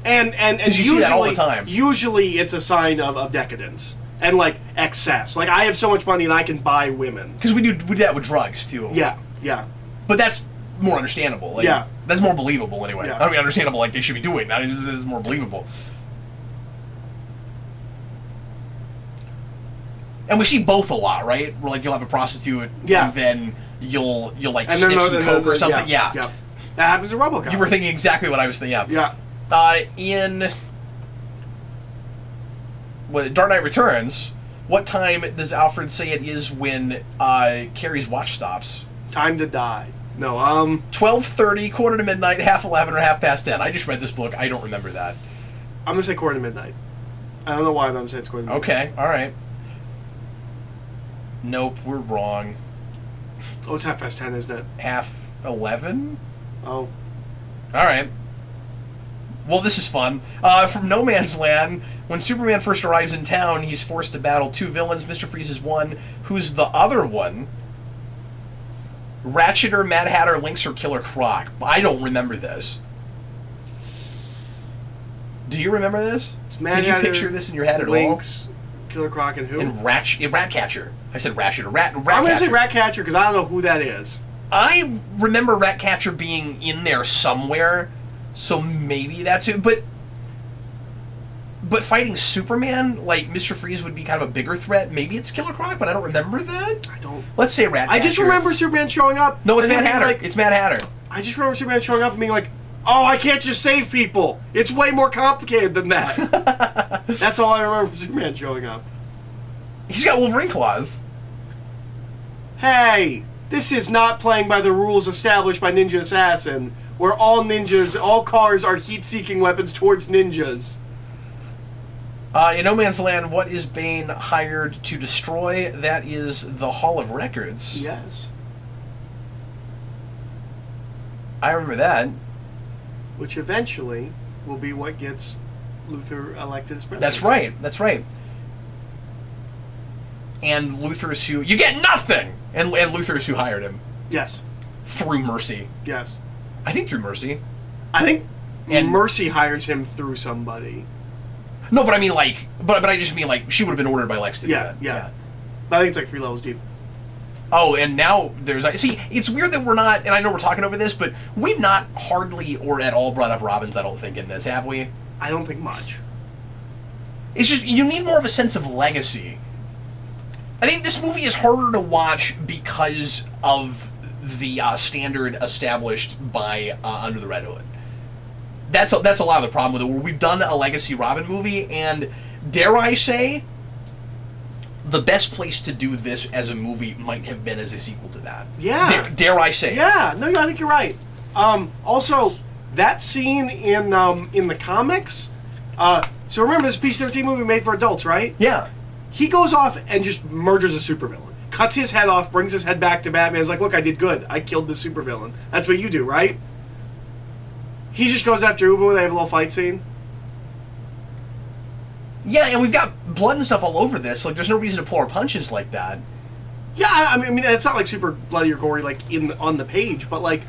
And you usually, see that all the time. Usually, it's a sign of decadence and like excess. Like, I have so much money and I can buy women. Because we do that with drugs too. Yeah, yeah. But that's more understandable. Like, yeah, that's more believable anyway. Yeah. I don't mean understandable like they should be doing that. It's more believable. And we see both a lot, right? Where like you'll have a prostitute, yeah, and then you'll like sniff some coke or something. Yeah. That happens in RoboCop. You were thinking exactly what I was thinking. Yeah. In Dark Knight Returns, what time does Alfred say it is when Carrie's watch stops? Time to die. No, 12:30, quarter to midnight, 11:30, or 10:30. I just read this book. I don't remember that. I'm gonna say quarter to midnight. I don't know why, but I'm saying it's quarter to midnight. Okay, all right. Nope, we're wrong. Oh, it's 10:30, isn't it? 11:30? Oh. All right. Well, this is fun. From No Man's Land, when Superman first arrives in town, he's forced to battle two villains. Mr. Freeze is one. Who's the other one? Ratcheter, Mad Hatter, Lynx, or Killer Croc? I don't remember this. Do you remember this? It's Mad Can you Hatter, picture this in your head at Lynx, Killer Croc, and who? And Ratcatcher. I said Ratcheter. I'm going to say Ratcatcher because I don't know who that is. I remember Ratcatcher being in there somewhere, so maybe that's it. But fighting Superman, like Mr. Freeze would be kind of a bigger threat. Maybe it's Killer Croc, but I don't remember that. I don't. Let's say Ratcatcher. I just remember Superman showing up. No, it's Mad Hatter. Like, it's Mad Hatter. I just remember Superman showing up and being like, "Oh, I can't just save people. It's way more complicated than that." That's all I remember from Superman showing up. He's got Wolverine claws. Hey, this is not playing by the rules established by Ninja Assassin, where all cars are heat-seeking weapons towards ninjas. In No Man's Land, what is Bane hired to destroy? That is the Hall of Records. Yes. I remember that. Which eventually will be what gets Luthor elected as president. That's right. That's right. And Luthor's who... You get nothing! And Luthor's who hired him. Yes. Through Mercy. Yes. I think through Mercy. I think And Mercy hires him through somebody. No, but I mean, like... But I just mean, like, she would have been ordered by Lex to do that. Yeah. But I think it's like 3 levels deep. Oh, and now there's... See, it's weird that we're not... And I know we're talking over this, but we've not hardly or at all brought up Robins, I don't think, in this, have we? I don't think much. It's just... You need more of a sense of legacy. I think this movie is harder to watch because of the standard established by Under the Red Hood. That's a lot of the problem with it, where we've done a Legacy Robin movie, and dare I say, the best place to do this as a movie might have been as a sequel to that. Yeah. Dare I say? Yeah. No, I think you're right. Also, that scene in the comics. So remember, this PG-13 movie made for adults, right? Yeah. He goes off and just murders a supervillain. Cuts his head off, brings his head back to Batman. He's like, look, I did good. I killed the supervillain. That's what you do, right? He just goes after Ubu. They have a little fight scene. Yeah, and we've got blood and stuff all over this. Like, there's no reason to pull our punches like that. Yeah, I mean, it's not like super bloody or gory, like, on the page, but, like...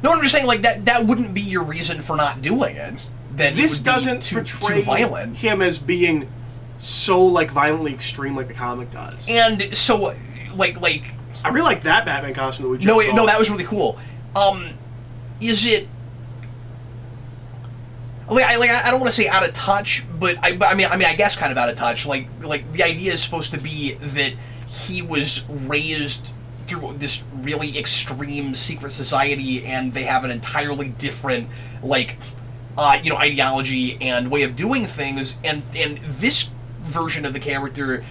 No, I'm just saying, like, that wouldn't be your reason for not doing it. That this it doesn't portray violent. him as being so, like, violently extreme like the comic does. And so, like... I really like that Batman costume that we just saw. No, that was really cool. Is it... I don't want to say out of touch, but I mean, I guess kind of out of touch. Like the idea is supposed to be that he was raised through this really extreme secret society, and they have an entirely different, like, ideology and way of doing things, and this version of the character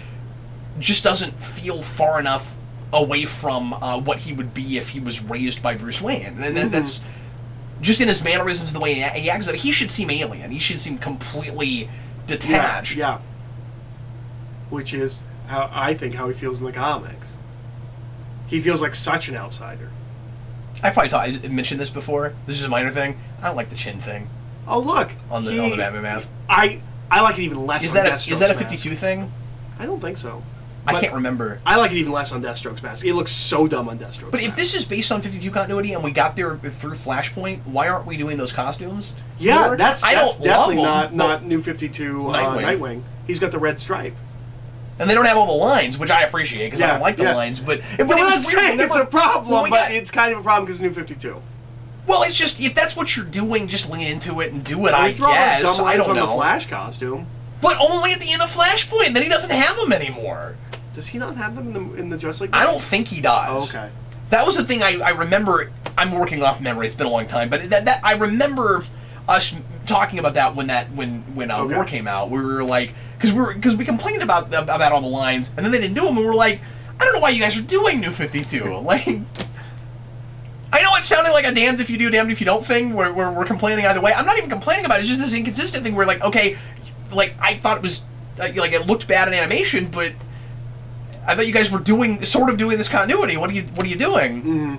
just doesn't feel far enough away from what he would be if he was raised by Bruce Wayne, and that's. Just in his mannerisms, the way he acts, he should seem alien. He should seem completely detached. Yeah. Which is how how he feels in the comics. He feels like such an outsider. I mentioned this before. This is a minor thing. I don't like the chin thing. Oh, look. On the Batman mask. I like it even less on Deathstroke's Is that a 52 thing? I don't think so. I can't remember. I like it even less on Deathstroke's mask. It looks so dumb on Deathstroke's But if this is based on 52 continuity and we got there through Flashpoint, why aren't we doing those costumes? Yeah, that's definitely love them, not New 52 Nightwing. He's got the red stripe. And they don't have all the lines, which I appreciate, because I don't like the lines. But I'm not saying it's a problem, but it's kind of a problem because New 52. Well, it's just, if that's what you're doing, just lean into it and do it, I throw those guess. dumb I lines don't know. on the Flash costume. But only at the end of Flashpoint, then he doesn't have them anymore. Does he not have them in the Justice League? I don't think he does. Oh, okay. That was the thing I remember. I'm working off memory. It's been a long time, but that I remember us talking about that when War came out. We were like, because we complained about all the lines, and then they didn't do them, and we're like, I don't know why you guys are doing New 52. Like, I know it sounded like a damned if you do, damned if you don't thing. Where we're complaining either way. I'm not even complaining about it. It's just this inconsistent thing where, like, okay, like I thought it was like it looked bad in animation, but I thought you guys were sort of doing this continuity. What are you doing? Mm-hmm.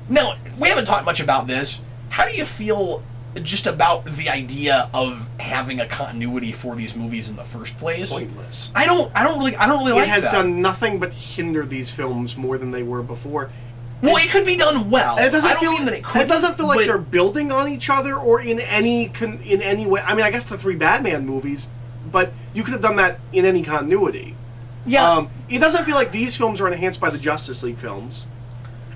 Now, we haven't talked much about this. How do you feel just about the idea of having a continuity for these movies in the first place? Pointless. I don't really like that. It has done nothing but hinder these films more than they were before. Well, it could be done well. And it doesn't I don't feel mean that it could. It doesn't feel like they're building on each other or in any way. I mean, I guess the 3 Batman movies, but you could have done that in any continuity. Yeah. It doesn't feel like these films are enhanced by the Justice League films.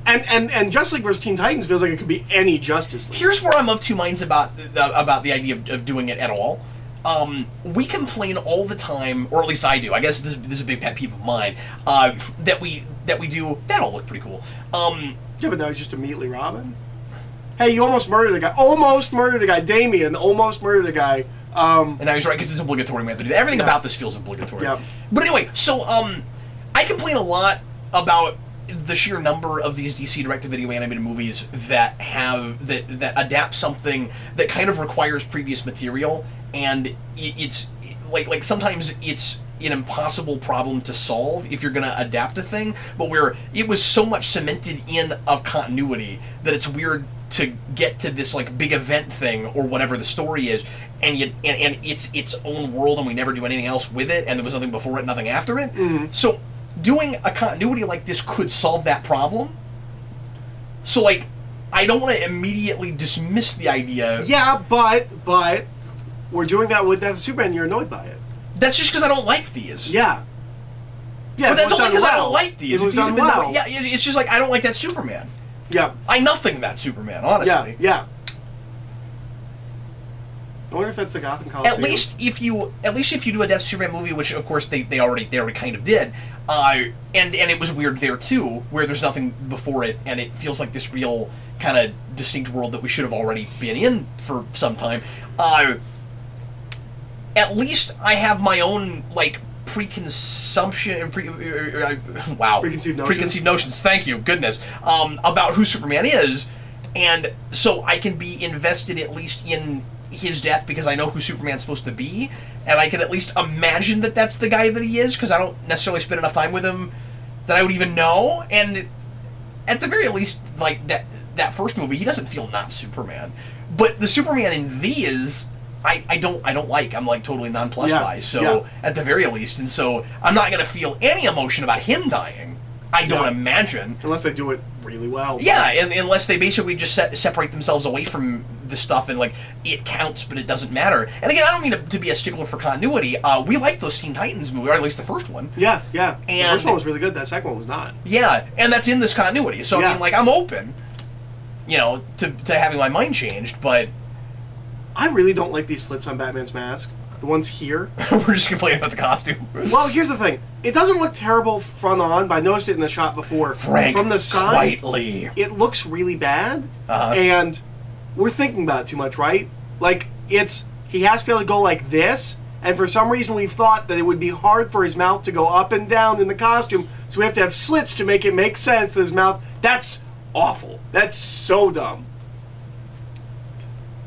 And Justice League vs. Teen Titans feels like it could be any Justice League. Here's where I'm of two minds about the idea of doing it at all. We complain all the time, or at least I do. I guess this is a big pet peeve of mine. That we do. That all looked pretty cool. Yeah, but now he's just immediately Robin. Hey, you almost murdered the guy. Almost murdered the guy. Damien almost murdered the guy. And now he's right, because it's obligatory. We have to do that. Everything about this feels obligatory. Yeah. But anyway, so I complain a lot about the sheer number of these DC direct-to-video animated movies that adapt something that kind of requires previous material, and it's like sometimes it's an impossible problem to solve if you're going to adapt a thing, but where it was so much cemented in a continuity that it's weird to get to this like big event thing or whatever the story is, and it's its own world, and we never do anything else with it, and there was nothing before it, nothing after it. So doing a continuity like this could solve that problem. So like, I don't want to immediately dismiss the idea. Yeah, but we're doing that with Death of Superman. You're annoyed by it. That's just because I don't like these. Yeah. Yeah, but that's only because I don't like It these. was done well. Yeah, it's just like I don't like that Superman. Yeah. I nothing that Superman, honestly. Yeah. I wonder if that's the Gotham Coliseum. At least if you do a Death Superman movie, which of course they already kind of did, and it was weird there too, where there's nothing before it, and it feels like this real kind of distinct world that we should have already been in for some time. At least I have my own like preconceived notions. Thank you, goodness, about who Superman is, and so I can be invested at least in his death because I know who Superman's supposed to be, and I can at least imagine that that's the guy that he is because I don't necessarily spend enough time with him that I would even know. And at the very least, like that first movie, he doesn't feel not Superman, but the Superman in these, I don't like. I'm like totally nonplussed by. So at the very least, and so I'm not gonna feel any emotion about him dying. I don't imagine, unless they do it really well. Yeah, and unless they basically just separate themselves away from the stuff and like it counts, but it doesn't matter. And again, I don't mean to be a stickler for continuity. We like those Teen Titans movies, or at least the first one. Yeah. And the first one was really good. That second one was not. Yeah, and that's in this continuity. So I mean, like, I'm open, to having my mind changed, but I really don't like these slits on Batman's mask. The ones here. We're just complaining about the costume. Well, here's the thing. It doesn't look terrible front on, but I noticed it in the shot before. Frank, from the side, quietly. It looks really bad. And we're thinking about it too much, right? Like, he has to be able to go like this, and for some reason we've thought that it would be hard for his mouth to go up and down in the costume, so we have to have slits to make it make sense that his mouth... That's awful. That's so dumb.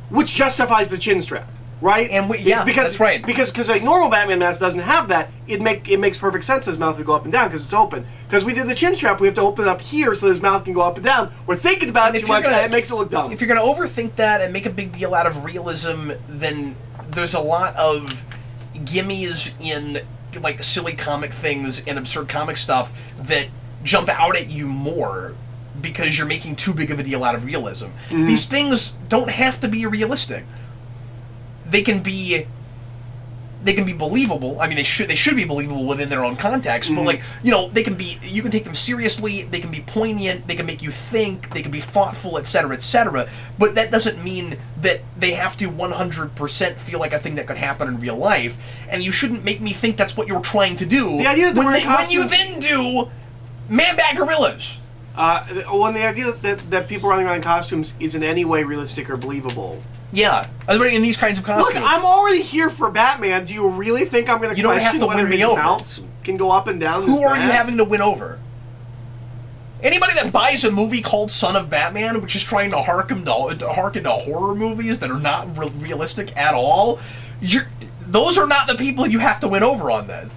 Which justifies the chin strap. Right? And that's right. Because a normal Batman mask doesn't have that. It makes perfect sense his mouth would go up and down because it's open. Because we did the chin strap, we have to open it up here so his mouth can go up and down. We're thinking about it too much, and it makes it look dumb. If you're going to overthink that and make a big deal out of realism, then there's a lot of gimmies in like silly comic things and absurd comic stuff that jump out at you more because you're making too big of a deal out of realism. These things don't have to be realistic. They can be believable. I mean, they should be believable within their own context. But like, they can be. You can take them seriously. They can be poignant. They can make you think. They can be thoughtful, etc., etc. But that doesn't mean that they have to 100% feel like a thing that could happen in real life. And you shouldn't make me think that's what you're trying to do. The idea that when you then do man-bat gorillas. When the idea that people running around in costumes is in any way realistic or believable. Yeah, in these kinds of costumes. Look, I'm already here for Batman. Do you really think I'm going to question whether his mouth can go up and down? Who are you having to win over? Anybody that buys a movie called Son of Batman, which is trying to harken to horror movies that are not realistic at all, those are not the people you have to win over on this.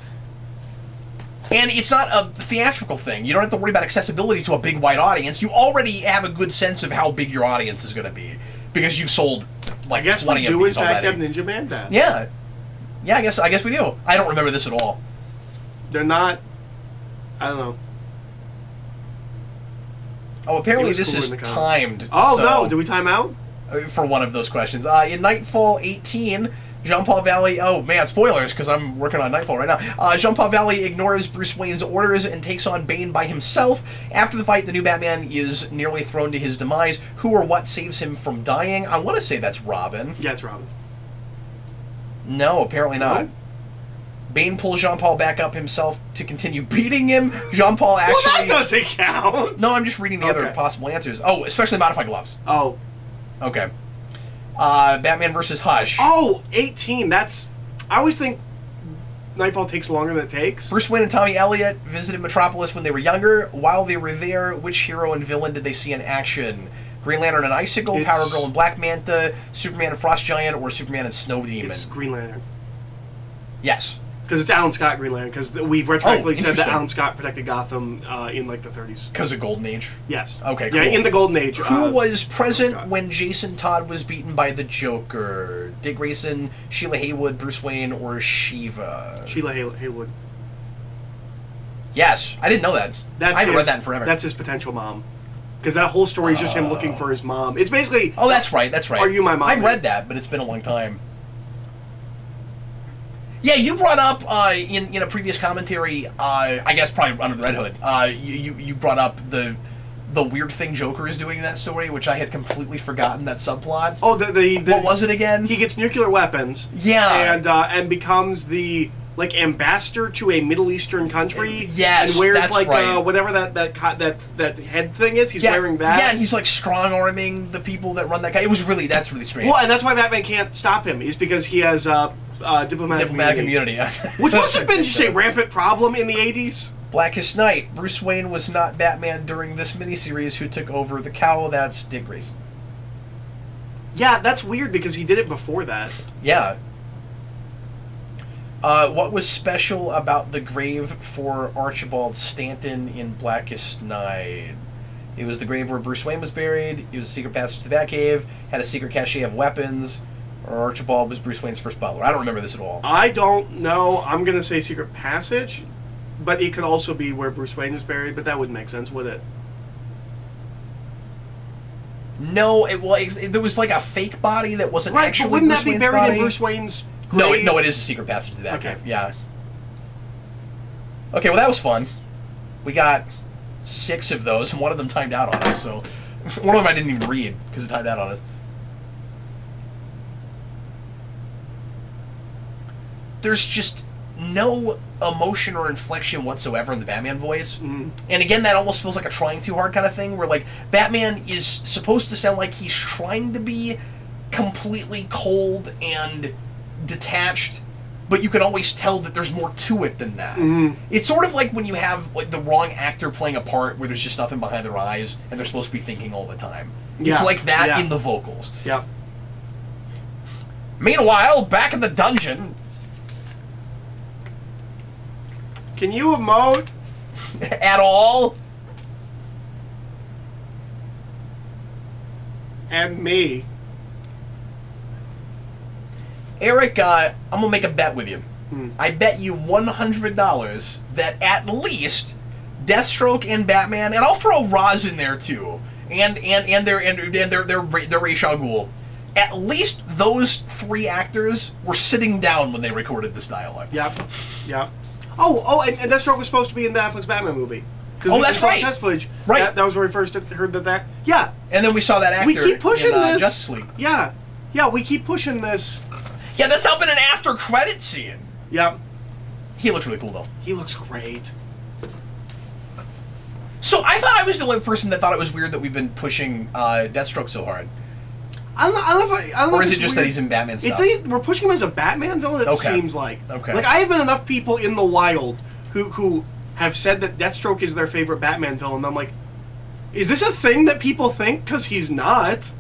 And it's not a theatrical thing. You don't have to worry about accessibility to a big, wide audience. You already have a good sense of how big your audience is going to be because you've sold like 20 of these already. I guess we do, in fact, have Ninja Man bats. Yeah. I guess we do. I don't remember this at all. They're not... I don't know. Oh, apparently this is timed. Oh, no. Did we time out? For one of those questions. In Nightfall 18... Jean-Paul Valley... Oh, man, spoilers, because I'm working on Nightfall right now. Jean-Paul Valley ignores Bruce Wayne's orders and takes on Bane by himself. After the fight, the new Batman is nearly thrown to his demise. Who or what saves him from dying? I want to say that's Robin. Yeah, it's Robin. No, apparently not. No? Bane pulls Jean-Paul back up himself to continue beating him. Jean-Paul actually... Well, that doesn't count! No, I'm just reading the other possible answers. Oh, especially modified gloves. Oh. Okay. Batman versus Hush. Oh, 18. That's... I always think Nightfall takes longer than it takes. Bruce Wayne and Tommy Elliott visited Metropolis when they were younger. While they were there, which hero and villain did they see in action? Green Lantern and Icicle, Power Girl and Black Manta, Superman and Frost Giant, or Superman and Snow Demon? It's Green Lantern. Yes. Because it's Alan Scott Green Lantern. Because we've retroactively said that interesting. Alan Scott protected Gotham in like the 30s. Because of Golden Age? Yes. Okay, cool. Yeah, in the Golden Age. Who was present when Jason Todd was beaten by the Joker? Dick Grayson, Sheila Haywood, Bruce Wayne, or Shiva? Sheila Haywood. Yes, I didn't know that. I haven't read that in forever. That's his potential mom. Because that whole story is just him looking for his mom. It's basically... Oh, that's right, that's right. Are You My Mom? I've read that, but it's been a long time. Yeah, you brought up in a previous commentary, I guess probably under the Red Hood, you brought up the weird thing Joker is doing in that story, which I had completely forgotten that subplot. Oh, the what was it again? He gets nuclear weapons. Yeah. And becomes the like ambassador to a Middle Eastern country. Yes, and wears that's like right. Whatever that head thing is. He's wearing that. Yeah, and he's like strong arming the people that run that guy. That's really strange. Well, and that's why Batman can't stop him. Is because he has diplomatic immunity. Which must have been just a rampant problem in the 80s. Blackest Night. Bruce Wayne was not Batman during this miniseries. Who took over the cowl? That's Dick Grayson. Yeah, that's weird because he did it before that. Yeah. What was special about the grave for Archibald Stanton in Blackest Night? It was the grave where Bruce Wayne was buried. It was a secret passage to the Batcave. Had a secret cache of weapons. Or Archibald was Bruce Wayne's first butler. I don't remember this at all. I don't know. I'm going to say secret passage. But it could also be where Bruce Wayne is buried. But that wouldn't make sense, would it? No, there was like a fake body that wasn't right, actually but wouldn't Bruce that be Wayne's buried body? in Bruce Wayne's grave? No, it is a secret passage to the Batcave. Okay. Yeah. Okay, well that was fun. We got 6 of those, and one of them timed out on us. So one of them I didn't even read because it timed out on us. There's just no emotion or inflection whatsoever in the Batman voice. Mm-hmm. And again, that almost feels like a trying too hard kind of thing, where like Batman is supposed to sound like he's trying to be completely cold and detached, but you can always tell that there's more to it than that. Mm-hmm. It's sort of like when you have like the wrong actor playing a part where there's just nothing behind their eyes and they're supposed to be thinking all the time. Yeah. It's like that Yeah. in the vocals. Yeah. Meanwhile, back in the dungeon... Can you emote? at all? And me. Eric, I'm going to make a bet with you. Hmm. I bet you $100 that at least Deathstroke and Batman, and I'll throw Ra's in there too, and their Ra's al Ghul, at least those 3 actors were sitting down when they recorded this dialogue. Yep. Yep. And Deathstroke was supposed to be in Ben Affleck's Batman movie. Oh, that's right. Test footage. Right. That was where we first heard that. Yeah. And then we saw that actor We keep pushing in, this. Justice League. Yeah. Yeah, we keep pushing this. Yeah, that's helping an after-credit scene. Yep. He looks really cool, though. He looks great. So I thought I was the only person that thought it was weird that we've been pushing Deathstroke so hard. I don't know Or if is it it's just weird. that he's in Batman stuff? We're pushing him as a Batman villain, it Okay. seems like. Okay. Like, I have been enough people in the wild who have said that Deathstroke is their favorite Batman villain, and I'm like, is this a thing that people think? Because he's not.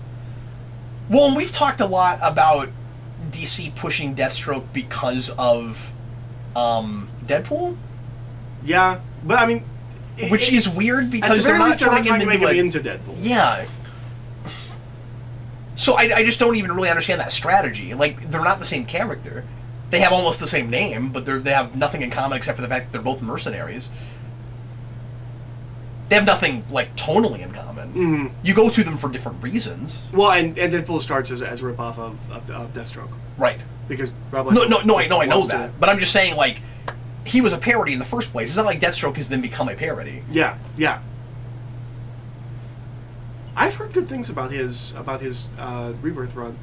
Well, and we've talked a lot about DC pushing Deathstroke because of Deadpool? Yeah, but I mean... Which is weird because they're not turning him to make into him into Deadpool. Yeah. So I just don't even really understand that strategy. Like, they're not the same character. They have almost the same name, but they have nothing in common except for the fact that they're both mercenaries. They have nothing, like, tonally in common. Mm-hmm. You go to them for different reasons. Well, and Deadpool starts as a ripoff of Deathstroke. Right. Because Rob I know wants that. to- But I'm just saying, like, he was a parody in the first place. It's not like Deathstroke has then become a parody. Yeah, yeah. I've heard good things about his Rebirth run.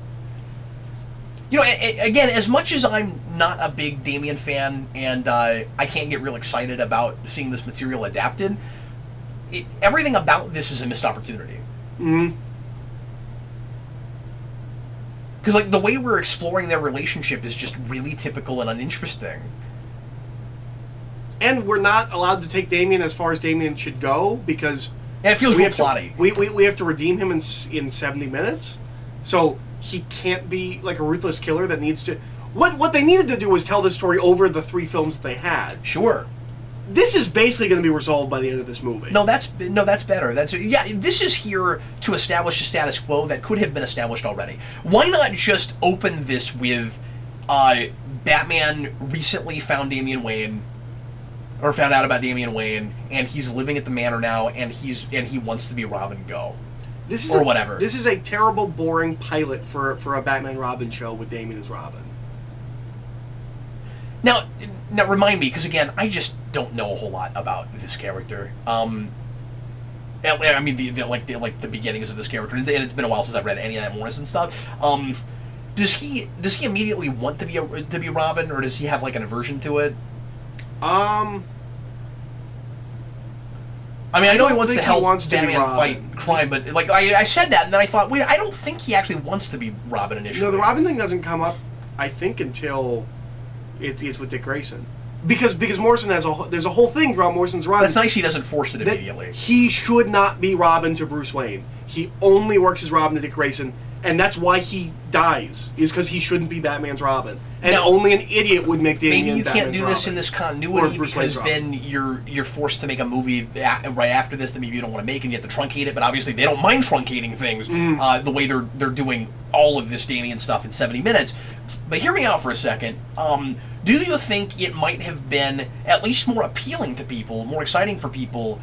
You know, again, as much as I'm not a big Damian fan and I can't get real excited about seeing this material adapted, everything about this is a missed opportunity. Mm-hmm. Because, like, the way we're exploring their relationship is just really typical and uninteresting. And we're not allowed to take Damian as far as Damian should go because... And it feels we real have to, plotty. we have to redeem him in 70 minutes. So he can't be like a ruthless killer that needs to... What they needed to do was tell this story over the 3 films that they had. Sure. This is basically going to be resolved by the end of this movie. No, that's better. This is here to establish a status quo that could have been established already. Why not just open this with Batman recently found out about Damian Wayne, and he's living at the manor now, and he wants to be Robin. Go. Whatever. This is a terrible, boring pilot for a Batman Robin show with Damian as Robin. Now remind me, because again, I just don't know a whole lot about this character. I mean, the beginnings of this character, and it's been a while since I've read any of that Morrison stuff. Does he immediately want to be Robin, or does he have like an aversion to it? I mean, I know he wants to help Batman fight crime, but like I said that, and then I thought, wait, I don't think he actually wants to be Robin initially. No, the Robin thing doesn't come up, I think, until it's with Dick Grayson, because Morrison there's a whole thing throughout Morrison's run. That's nice. He doesn't force it immediately. He should not be Robin to Bruce Wayne. He only works as Robin to Dick Grayson, and that's why he dies. Is because he shouldn't be Batman's Robin, and now, only an idiot would make Damian. Maybe you Batman's can't do Robin. This in this continuity because then you're forced to make a movie right after this that maybe you don't want to make, and you have to truncate it. But obviously they don't mind truncating things the way they're doing all of this Damian stuff in 70 minutes. But hear me out for a second. Do you think it might have been at least more appealing to people, more exciting for people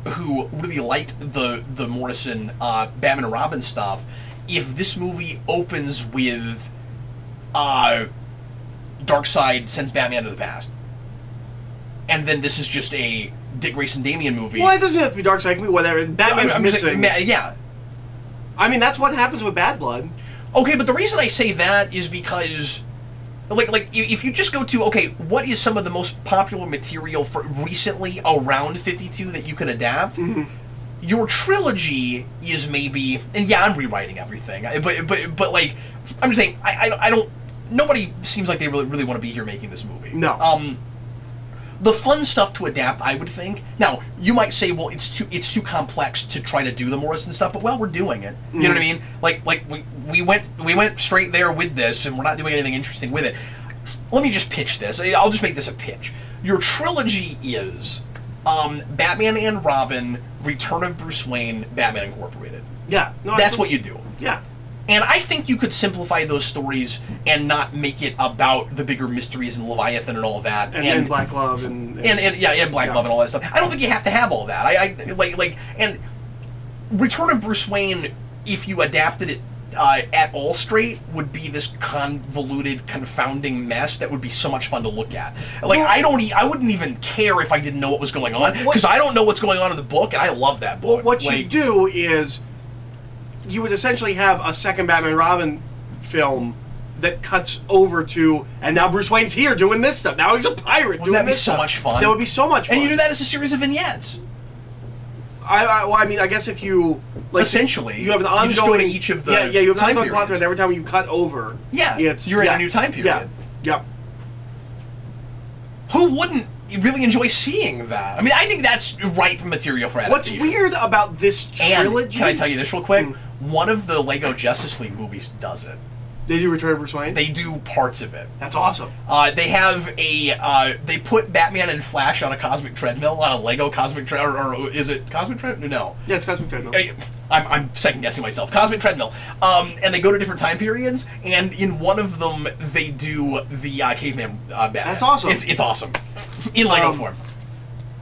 who really liked the Morrison Batman and Robin stuff, if this movie opens with Darkseid sends Batman to the past, and then this is just a Dick Grayson Damian movie? Well, it doesn't have to be Darkseid. It can be whatever. Batman's missing. Yeah. I mean, that's what happens with Bad Blood. Okay, but the reason I say that is because, like if you just go to, okay, what is some of the most popular material for recently around 52 that you could adapt? Mm-hmm. Your trilogy is maybe, and yeah, I'm rewriting everything, but like, I'm just saying, I don't. Nobody seems like they really want to be here making this movie. No. The fun stuff to adapt, I would think. Now, you might say, well, it's too complex to try to do the Morrison stuff, but well, we're doing it. You know what I mean? Like we went straight there with this, and we're not doing anything interesting with it. Let me just pitch this. I'll just make this a pitch. Your trilogy is Batman and Robin, Return of Bruce Wayne, Batman Incorporated. Yeah. No, that's what you do. Yeah. And I think you could simplify those stories and not make it about the bigger mysteries and Leviathan and all of that. And Black Glove and Black Glove and all that stuff. I don't think you have to have all that. And Return of Bruce Wayne, if you adapted it at all straight, would be this convoluted, confounding mess that would be so much fun to look at. Like, I wouldn't even care if I didn't know what was going on, because I don't know what's going on in the book, and I love that book. What you do is, you would essentially have a second Batman Robin film that cuts over to, and now Bruce Wayne's here doing this stuff. Now he's a pirate doing this stuff. That'd be so much fun. That would be so much fun. And you do that as a series of vignettes. I mean, I guess if you essentially you have an ongoing, you just go to each of the you have an ongoing plot thread every time you cut over. Yeah, you're in a new time period. Yeah. Who wouldn't really enjoy seeing that? I mean, I think that's ripe material for adaptation. What's weird about this trilogy? And can I tell you this real quick? One of the Lego Justice League movies does it. They do Return of Bruce Wayne? They do parts of it. That's awesome. They have a, they put Batman and Flash on a cosmic treadmill, on a Lego cosmic treadmill, or is it cosmic treadmill? No. Yeah, it's cosmic treadmill. I'm second guessing myself. Cosmic treadmill. And they go to different time periods, and in one of them, they do the caveman Batman. That's awesome. It's awesome. In Lego form.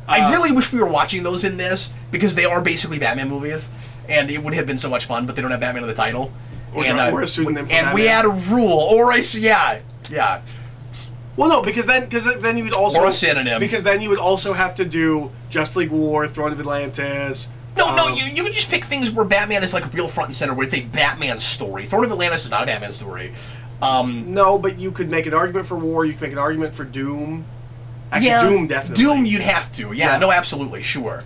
I really wish we were watching those in this, because they are basically Batman movies, and it would have been so much fun, but they don't have Batman in the title. We're assuming them. And we had a rule, yeah. Well, no, because then you would also, or a synonym. Because then you would also have to do Justice League War, Throne of Atlantis. No, you would just pick things where Batman is like real front and center, where it's a Batman story. Throne of Atlantis is not a Batman story. No, but you could make an argument for War. You could make an argument for Doom. Actually, Doom definitely. Doom, you'd have to. Yeah, no, absolutely, sure.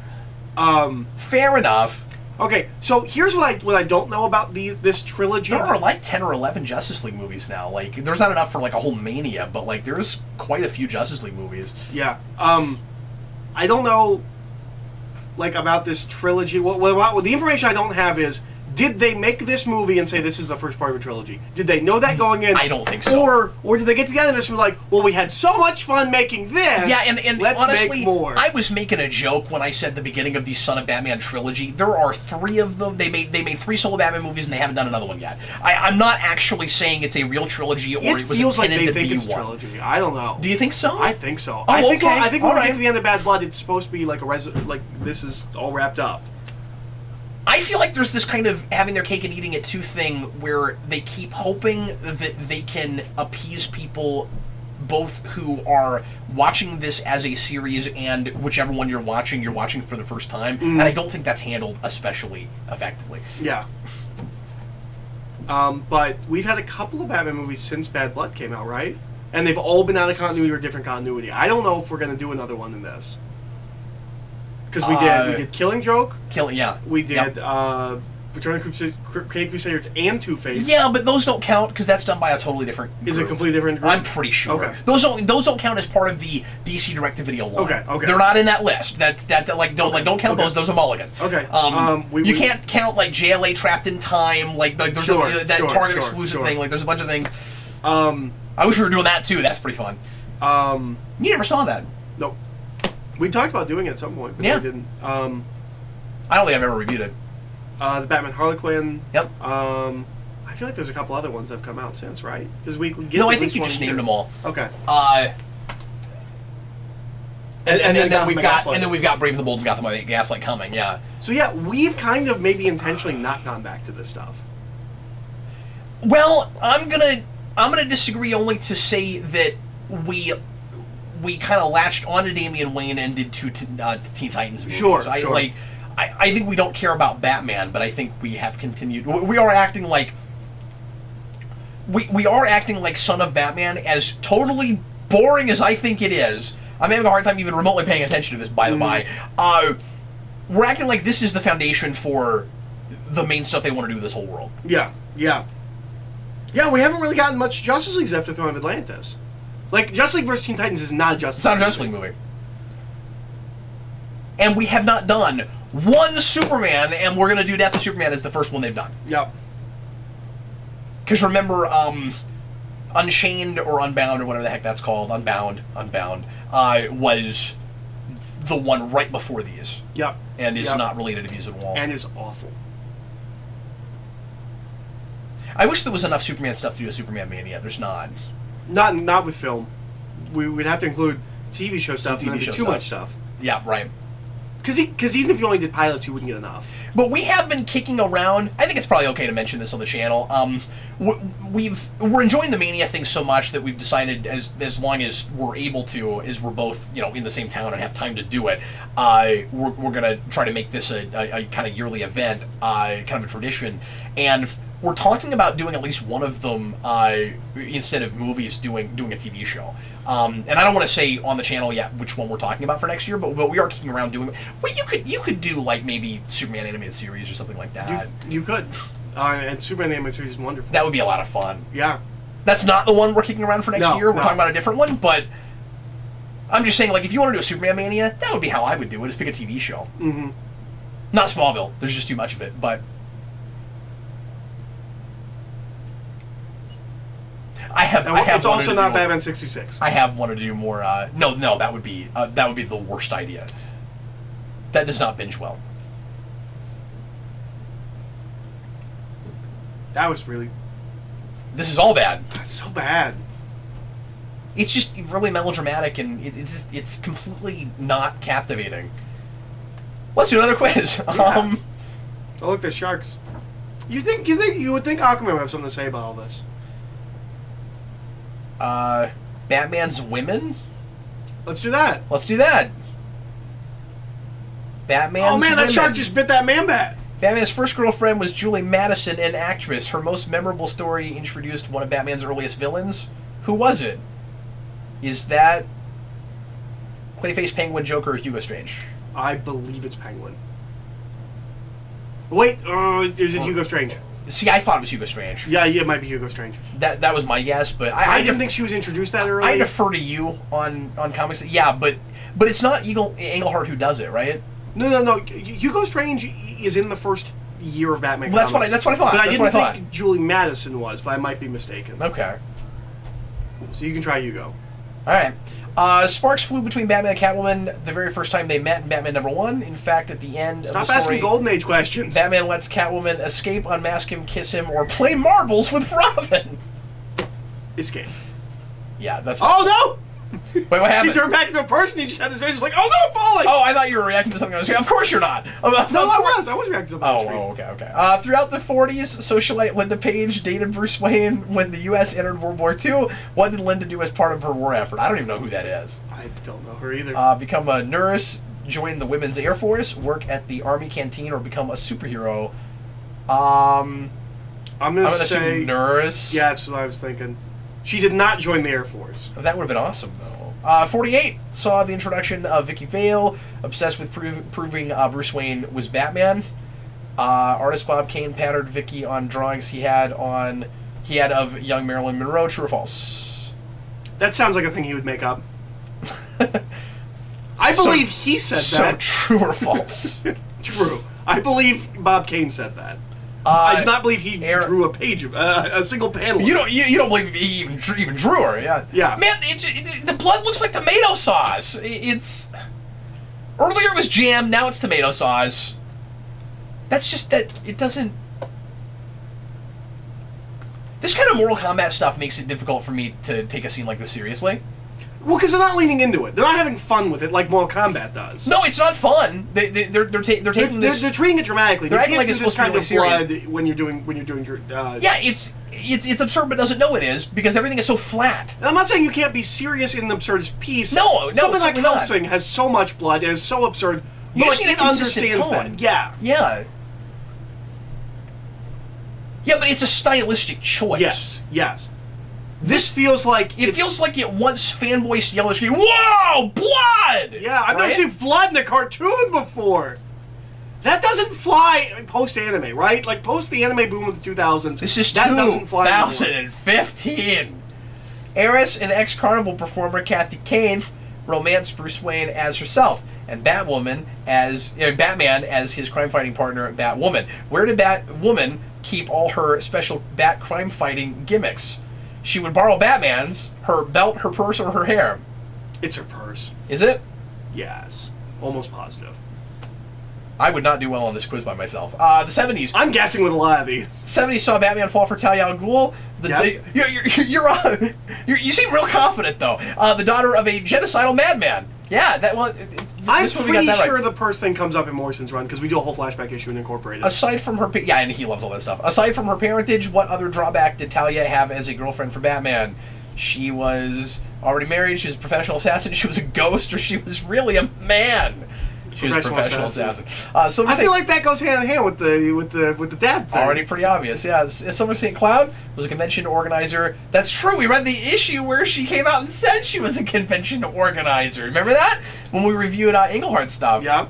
Fair enough. Okay, so here's what I don't know about this trilogy. There are like 10 or 11 Justice League movies now. Like, there's not enough for like a whole mania, but like there's quite a few Justice League movies. Yeah. I don't know, like, about this trilogy. Well, the information I don't have is, Did they make this movie and say this is the first part of a trilogy? Did they know that going in? I don't think so. Or did they get together and this was like, well, we had so much fun making this. Yeah, and let's honestly, make more. I was making a joke when I said the beginning of the Son of Batman trilogy. There are 3 of them. They made 3 solo Batman movies and they haven't done another one yet. I'm not actually saying it's a real trilogy or it was feels like intended they to think be it's a one. trilogy. I don't know. Do you think so? I think so. Oh, I think okay. I think when All we right. get to the end of Bad Blood, it's supposed to be like like this is all wrapped up. I feel like there's this kind of having their cake and eating it too thing where they keep hoping that they can appease people both who are watching this as a series and whichever one you're watching for the first time. And I don't think that's handled especially effectively. Yeah. But we've had a couple of Batman movies since Bad Blood came out, right? And they've all been out of continuity or different continuity. I don't know if we're going to do another one in this. Because we did Killing Joke. Yeah. We did Return of the Crusaders and Two-Face. Yeah, but those don't count because that's done by a totally different group. Is it completely different group? I'm pretty sure. Okay. Those don't count as part of the DC direct-to-video line. Okay. They're not in that list. Don't count those. Those are mulligans. Okay. You can't count like JLA Trapped in Time. There's that Target exclusive thing. Like there's a bunch of things. I wish we were doing that too. That's pretty fun. You never saw that. Nope. We talked about doing it at some point, but we didn't. I don't think I've ever reviewed it. The Batman Harlequin. Yep. I feel like there's a couple other ones that have come out since, right? Because we get No, I think you just named them all. Okay. And then we've got Brave and the Bold and Gotham by Gaslight coming. Yeah. So yeah, we've kind of maybe intentionally not gone back to this stuff. Well, I'm gonna disagree only to say that we kind of latched onto Damian Wayne and did 2 Teen Titans movies. Sure. I think we don't care about Batman, but I think we have continued. We are acting like we are acting like Son of Batman, as totally boring as I think it is. I'm having a hard time even remotely paying attention to this, by the by. We're acting like this is the foundation for the main stuff they want to do with this whole world. Yeah. We haven't really gotten much Justice League after Throne of Atlantis. Like, Justice League vs. Teen Titans is not a Justice League. It's not a Justice League movie. And we have not done one Superman, and we're going to do Death of Superman as the first one they've done. Yep. Because remember, Unchained or Unbound or whatever the heck that's called, Unbound, was the one right before these. Yep. And is not related to these at all. And is awful. I wish there was enough Superman stuff to do a Superman Mania. There's not. Not with film. We would have to include TV show stuff and too much stuff. Yeah, right. Because even if you only did pilots, you wouldn't get enough. But we have been kicking around. I think it's probably okay to mention this on the channel. We're enjoying the Mania thing so much that we've decided, as long as we're able to, as we're both in the same town and have time to do it, we're gonna try to make this a kind of yearly event, kind of a tradition, and we're talking about doing at least one of them instead of movies, doing a TV show. And I don't want to say on the channel yet which one we're talking about for next year, but we are kicking around doing. Well, you could do like maybe Superman animated series or something like that. You could, and Superman animated series is wonderful. That would be a lot of fun. Yeah. That's not the one we're kicking around for next year. We're talking about a different one, but I'm just saying, like, if you want to do a Superman Mania, that would be how I would do it. Is pick a TV show. Mm-hmm. Not Smallville. There's just too much of it, but. It's also not Batman 66. I have wanted to do more. No, that would be the worst idea. That does not binge well. That was really. This is all bad. That's so bad. It's just really melodramatic, and it's completely not captivating. Let's do another quiz. Yeah. Oh look, there's sharks. You would think Aquaman would have something to say about all this? Batman's women? Let's do that. Batman's Oh man, that women. shark just bit that man bat. Batman's first girlfriend was Julie Madison, an actress. Her most memorable story introduced one of Batman's earliest villains. Who was it? Is that Clayface, Penguin, Joker, or Hugo Strange? I believe it's Penguin. Wait, is it Hugo Strange? See, I thought it was Hugo Strange. Yeah, it might be Hugo Strange. That was my guess, but I didn't think she was introduced that early. I defer to you on comics. Yeah, but it's not Englehart who does it, right? No. Hugo Strange is in the first year of Batman. Well, that's what I thought. But that's I what didn't think Julie Madison was, but I might be mistaken. Okay. So you can try Hugo. All right. Sparks flew between Batman and Catwoman the very first time they met in Batman #1. In fact, at the end of the story, stop asking Golden Age questions. Batman lets Catwoman escape, unmask him, kiss him, or play marbles with Robin. Escape. Yeah, that's. Oh no! Wait, what happened? He turned back into a person. He just had his face like, "Oh no, I'm falling!" Oh, I thought you were reacting to something on the screen. Of course you're not. No, I was reacting to something on the screen. Oh, okay. Throughout the 40s, socialite Linda Page dated Bruce Wayne when the U.S. entered World War II. What did Linda do as part of her war effort? I don't even know who that is. I don't know her either. Become a nurse, join the Women's Air Force, work at the Army canteen, or become a superhero. I'm gonna say nurse. Yeah, that's what I was thinking. She did not join the Air Force. That would have been awesome, though. 48 saw the introduction of Vicky Vale, obsessed with proving Bruce Wayne was Batman. Artist Bob Kane patterned Vicky on drawings he had of young Marilyn Monroe. True or false? That sounds like a thing he would make up. I believe he said that. So true or false? True. I believe Bob Kane said that. I do not believe he drew a page of a single panel. You don't believe he even drew her, yeah? Yeah. Man, the blood looks like tomato sauce. It's earlier it was jam, now it's tomato sauce. That's just that it doesn't. This kind of Mortal Kombat stuff makes it difficult for me to take a scene like this seriously. Well, because they're not leaning into it. They're not having fun with it like Mortal Kombat does. No, it's not fun. They're taking this. They're treating it dramatically. They're acting can't like do it's this supposed to be kind really of serious. blood when you're doing your. Yeah, it's absurd, but doesn't know it is because everything is so flat. And I'm not saying you can't be serious in the absurdist piece. No, something like certainly not. Hellsing has so much blood, and is so absurd. You But just need a consistent understands tone. that. Yeah. Yeah. Yeah, but it's a stylistic choice. Yes. This feels like it feels like it wants fanboys to yell at screen, "Whoa, blood!" Yeah, I've never seen blood in a cartoon before. That doesn't fly post-anime, right? Like, post the anime boom of the 2000s. This is that doesn't fly 2015. Heiress and ex-Carnival performer Kathy Kane romanced Bruce Wayne as herself, and Batman as his crime-fighting partner, Batwoman. Where did Batwoman keep all her special Bat crime-fighting gimmicks? She would borrow Batman's, her belt, her purse, or her hair. It's her purse. Is it? Yes. Almost positive. I would not do well on this quiz by myself. The 70s. I'm guessing with a lot of these. 70s saw Batman fall for Talia al Ghul. You seem real confident, though. The daughter of a genocidal madman. Yeah, I'm pretty sure the purse thing comes up in Morrison's run, because we do a whole flashback issue and incorporate it. Aside from her... Yeah, and he loves all that stuff. Aside from her parentage, what other drawback did Talia have as a girlfriend for Batman? She was already married, she was a professional assassin, she was a ghost, or she was really a man? She was a professional assassin. I feel like that goes hand in hand with the dad thing. Already pretty obvious, yeah. Summer St. Cloud was a convention organizer. That's true. We read the issue where she came out and said she was a convention organizer. Remember that? When we reviewed Englehart stuff. Yeah.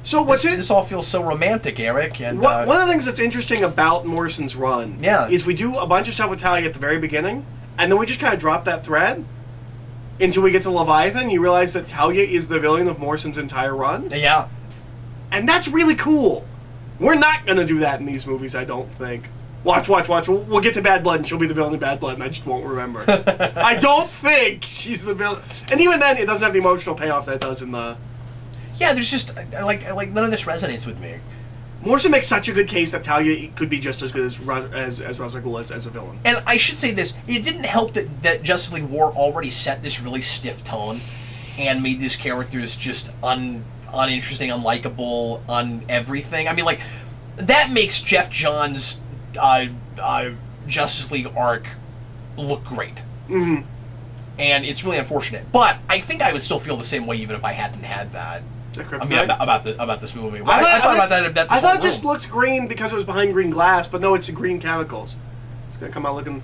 So this all feels so romantic, Eric. And one of the things that's interesting about Morrison's run is we do a bunch of stuff with Talia at the very beginning, and then we just kind of drop that thread until we get to Leviathan. You realize that Talia is the villain of Morrison's entire run. Yeah. And that's really cool. We're not going to do that in these movies, I don't think. Watch. We'll get to Bad Blood, and she'll be the villain in Bad Blood, and I just won't remember. I don't think she's the villain. And even then, it doesn't have the emotional payoff that it does in the... Yeah, there's just, like none of this resonates with me. Morrison makes such a good case that Talia could be just as good as Ra's al Ghul as a villain. And I should say this, it didn't help that Justice League War already set this really stiff tone and made these characters just uninteresting, unlikable, everything. I mean, like, that makes Jeff Johns' Justice League arc look great. Mm-hmm. And it's really unfortunate. But I think I would still feel the same way even if I hadn't had that. I mean, about this movie. I thought about that. I thought it just looked green because it was behind green glass, but no, it's green chemicals. It's gonna come out looking.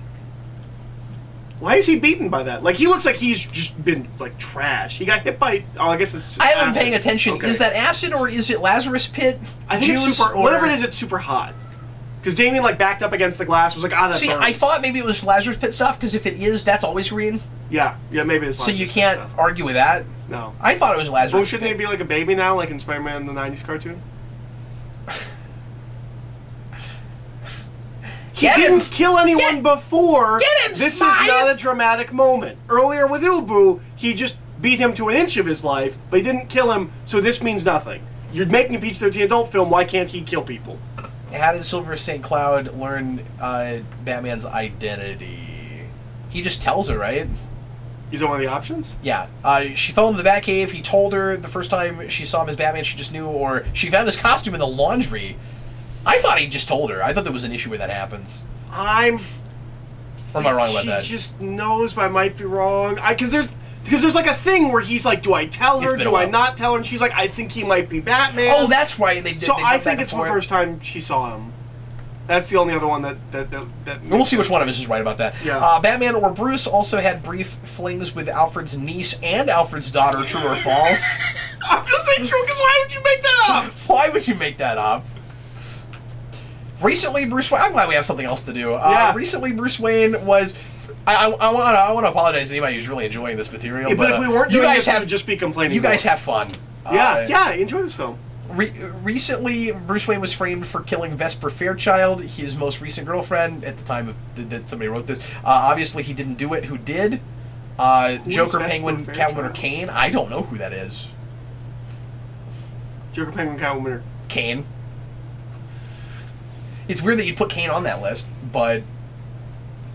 Why is he beaten by that? Like, he looks like he's just been like trash. He got hit by. Oh, I guess it's. I haven't been paying attention. Okay. Is that acid or is it Lazarus Pit? I think it's super. Whatever it is, it's super hot. Because Damien like backed up against the glass, was like, that See, burns. I thought maybe it was Lazarus Pit stuff. Because if it is, that's always green. Yeah, maybe it's. So you can't argue with that. No. I thought it was Lazarus. Well, shouldn't he be like a baby now, like in Spider-Man the 90s cartoon? He didn't kill anyone before. Get him, This Smythe! is not a dramatic moment. Earlier with Ubu, he just beat him to an inch of his life, but he didn't kill him, so this means nothing. You're making a PG-13 adult film, why can't he kill people? How did Silver St. Cloud learn Batman's identity? He just tells her, right? Is that one of the options? Yeah. She fell into the Batcave. He told her the first time she saw him as Batman, she just knew, or she found his costume in the laundry. I thought he just told her. I thought there was an issue where that happens. Or am I wrong about that? She just knows, but I might be wrong. Because there's like a thing where he's like, do I tell her? Do I not tell her? And she's like, I think he might be Batman. Oh, that's right. I think it's the first time she saw him. That's the only other one that we'll see which one of us is right about that. Yeah. Batman or Bruce also had brief flings with Alfred's niece and Alfred's daughter, true or false? I'm just saying true, because why would you make that up? Why would you make that up? Recently, Bruce Wayne... I'm glad we have something else to do. Yeah. Recently, Bruce Wayne was... I want to apologize to anybody who's really enjoying this material. Yeah, but if we weren't doing this, we would just be complaining. You guys have fun. Yeah, enjoy this film. Recently, Bruce Wayne was framed for killing Vesper Fairchild, his most recent girlfriend, at the time that somebody wrote this. Obviously, he didn't do it. Who did? Joker, Penguin, Catwoman, or Kane? I don't know who that is. Joker, Penguin, Catwoman, or Kane. It's weird that you put Kane on that list, but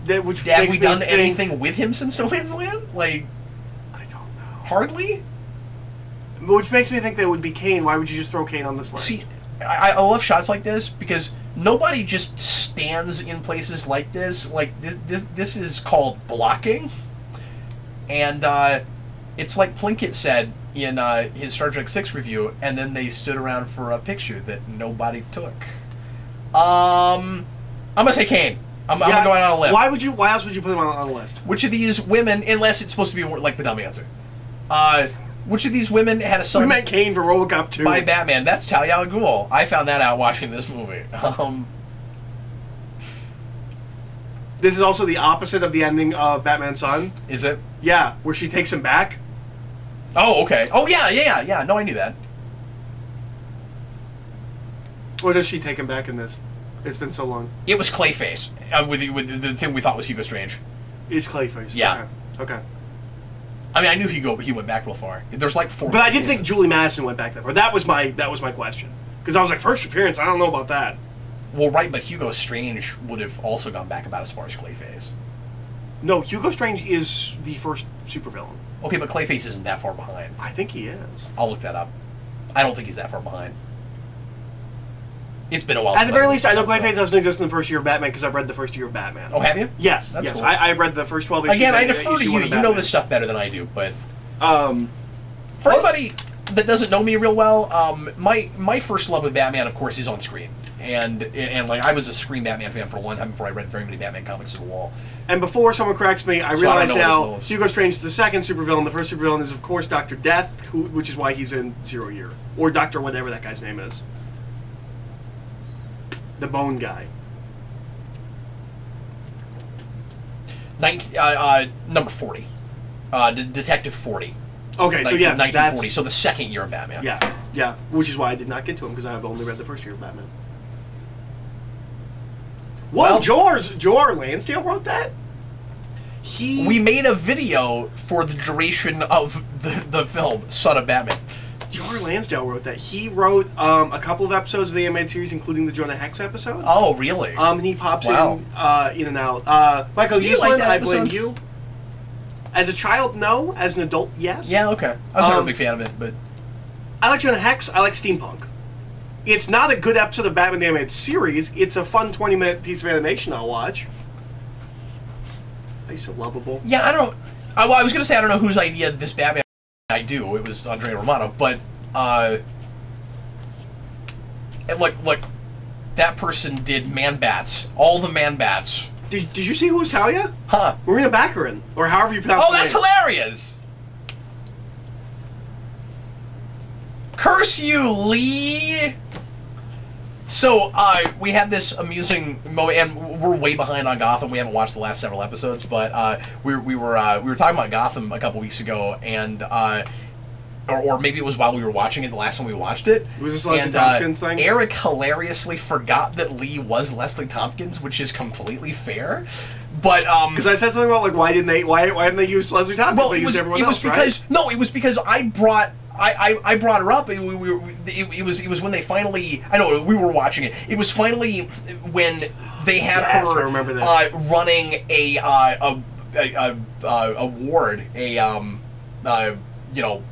have we done anything with him since No Man's Land? Like, I don't know. Hardly? Which makes me think that it would be Kane. Why would you just throw Kane on this list? See, I love shots like this because nobody just stands in places like this. Like, this is called blocking. And it's like Plinkett said in his Star Trek 6 review, and then they stood around for a picture that nobody took. I'm gonna say Kane. I'm gonna go out on a limb. Why else would you put him on the list? Which of these women, unless it's supposed to be like the dumb answer, which of these women had a son? We meant Kane for RoboCop 2 by Batman? That's Talia al Ghul. I found that out watching this movie. This is also the opposite of the ending of Batman's Son. Is it? Yeah, where she takes him back. Oh, okay. Oh, yeah. No, I knew that. Or does she take him back in this? It's been so long. It was Clayface with the thing we thought was Hugo Strange. It's Clayface. Yeah. Okay. I mean, I knew he went back real far. There's like 4. But I didn't think Julie Madison went back that far. That was my question. Because I was like, first appearance, I don't know about that. Well, right, but Hugo Strange would have also gone back about as far as Clayface. No, Hugo Strange is the first supervillain. Okay, but Clayface isn't that far behind. I think he is. I'll look that up. I don't think he's that far behind. It's been a while. At the very least, I know Clayface doesn't exist in the first year of Batman because I've read the first year of Batman. Oh, have you? Yes. That's yes. cool. I've read the first 12 issues. Again, I defer to you. You know this stuff better than I do, but... For anybody that doesn't know me real well, my first love with Batman, of course, is on screen. And like, I was a Scream Batman fan for a long time before I read very many Batman comics to the wall. And before someone corrects me, I realize now Hugo Strange is the second supervillain. The first supervillain is, of course, Dr. Death, which is why he's in Zero Year. Or Dr. whatever that guy's name is. The Bone guy. Number 40. Detective 40. Okay, so yeah, 1940, so the second year of Batman. Yeah, which is why I did not get to him, because I have only read the first year of Batman. Whoa, Well, Joe R. Lansdale wrote that? We made a video for the duration of the film, Son of Batman. Joe R. Lansdale wrote that. He wrote a couple of episodes of the animated series, including the Jonah Hex episode. Oh, really? And he pops in and out. Michael Uslan, I blame you. As a child, no. As an adult, yes. Yeah, okay. I was not a big fan of it, but... I like Jonah Hex. I like steampunk. It's not a good episode of Batman the Animated Series. It's a fun 20-minute piece of animation I'll watch. He's so lovable. Yeah, I don't... Well, I was going to say I don't know whose idea this Batman... I do. It was Andrea Romano, but... Look, that person did Man-Bats. All the Man-Bats. Did you see who was Talia? Huh. Marina Baccarin, or however you pronounce her name. Oh, that's hilarious! Curse you, Lee! So, we had this amusing moment, and we're way behind on Gotham. We haven't watched the last several episodes, but we were talking about Gotham a couple weeks ago, and or maybe it was while we were watching it the last time we watched it. Was this Leslie Tompkins thing? Eric hilariously forgot that Lee was Leslie Tompkins, which is completely fair. But because I said something about like why didn't they use Leslie Tompkins? Well, they used everyone else, because right? no, it was because I brought her up. It was when they finally. I know we were watching it. It was finally when they had I her remember this. running a ward, you know.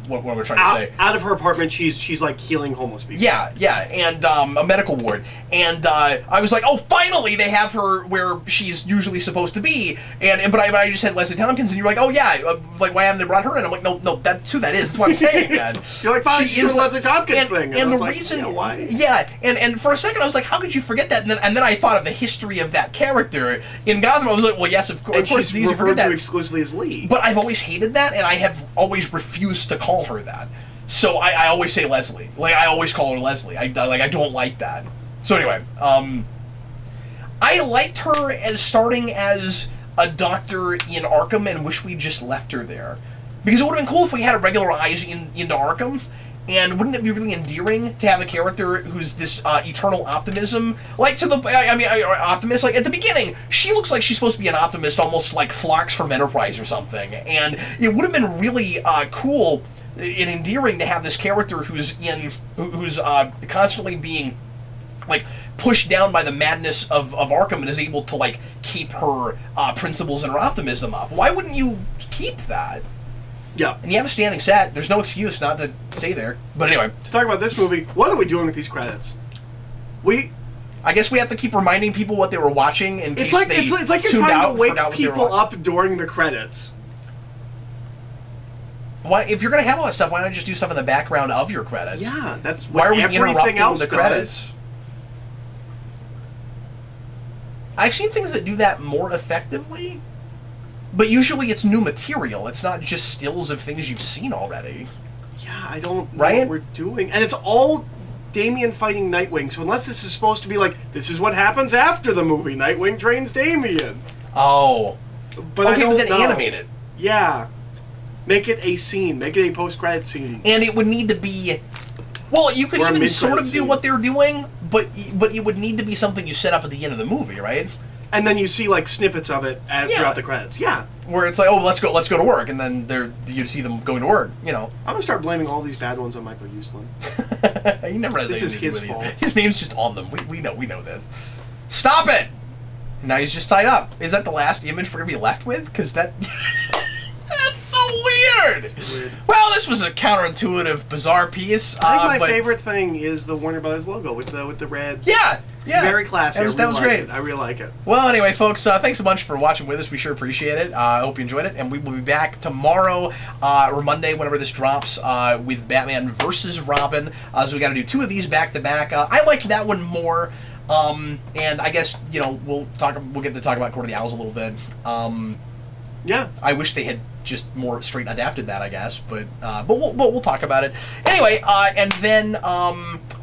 What we're trying to say. Out of her apartment, she's like healing homeless people. Yeah, and a medical ward. And I was like, oh, finally they have her where she's usually supposed to be. But I just said Leslie Tompkins, and you're like, oh yeah, like why haven't they brought her in? I'm like, no, that's who that is. That's what I'm saying, man. You're like, fine, she's the Leslie Tompkins thing. And the reason, why? Yeah, and for a second I was like, how could you forget that? And then I thought of the history of that character in Gotham. I was like, well, yes, of course. And she's It's easy to forget referred to that. exclusively as Lee. But I've always hated that, and I have always refused to call her that. So I always say Leslie. Like, I always call her Leslie. I don't like that. So anyway, I liked her as starting as a doctor in Arkham and wish we just left her there. Because it would have been cool if we had a regular eyes into Arkham. And wouldn't it be really endearing to have a character who's this eternal optimism? Like, optimist. Like, at the beginning, she looks like she's supposed to be an optimist, almost like Phlox from Enterprise or something. And it would have been really cool and endearing to have this character who's constantly being, like, pushed down by the madness of Arkham and is able to, like, keep her principles and her optimism up. Why wouldn't you keep that? Yeah. And you have a standing set. There's no excuse not to stay there. But anyway. To talk about this movie, what are we doing with these credits? I guess we have to keep reminding people what they were watching in case they it's like you're tuned trying out, to wake forgot what they were people watching. up during the credits. Why, if you're going to have all that stuff, why not just do stuff in the background of your credits? Yeah, that's why what are we everything interrupting else the credits? I've seen things that do that more effectively, but usually it's new material. It's not just stills of things you've seen already. Yeah, I don't know what we're doing. And it's all Damian fighting Nightwing, so unless this is supposed to be like, this is what happens after the movie, Nightwing trains Damian. Oh. But I don't then know. animate it. Yeah. Make it a scene. Make it a post-credit scene. And it would need to be... Well, you could even sort of do what they're doing, but it would need to be something you set up at the end of the movie, right? And then you see, like, snippets of it throughout the credits. Yeah. Where it's like, oh, let's go to work, and then you see them going to work, you know. I'm going to start blaming all these bad ones on Michael Uslan. He never has this is anything to his do with fault. His name's just on them. We know this. Stop it! Now he's just tied up. Is that the last image we're going to be left with? Because that... That's so weird. Well, this was a counterintuitive, bizarre piece. I think my favorite thing is the Warner Brothers logo with the red. Yeah, it's very classy. That was great. I really like it. Well, anyway, folks, thanks a bunch for watching with us. We sure appreciate it. I hope you enjoyed it, and we will be back tomorrow or Monday, whenever this drops, with Batman versus Robin. So we got to do 2 of these back to back. I liked that one more. And I guess we'll get to talk about Court of the Owls a little bit. Yeah, I wish they had just more straight adapted that, I guess, but we'll talk about it anyway. And then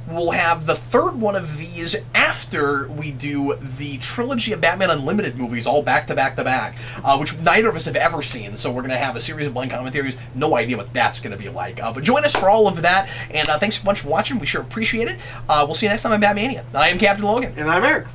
we'll have the 3rd one of these after we do the trilogy of Batman Unlimited movies, all back to back to back, which neither of us have ever seen. So we're gonna have a series of blind commentaries. No idea what that's gonna be like. But join us for all of that. And thanks so much for watching. We sure appreciate it. We'll see you next time on Batmania. I am Captain Logan, and I'm Eric.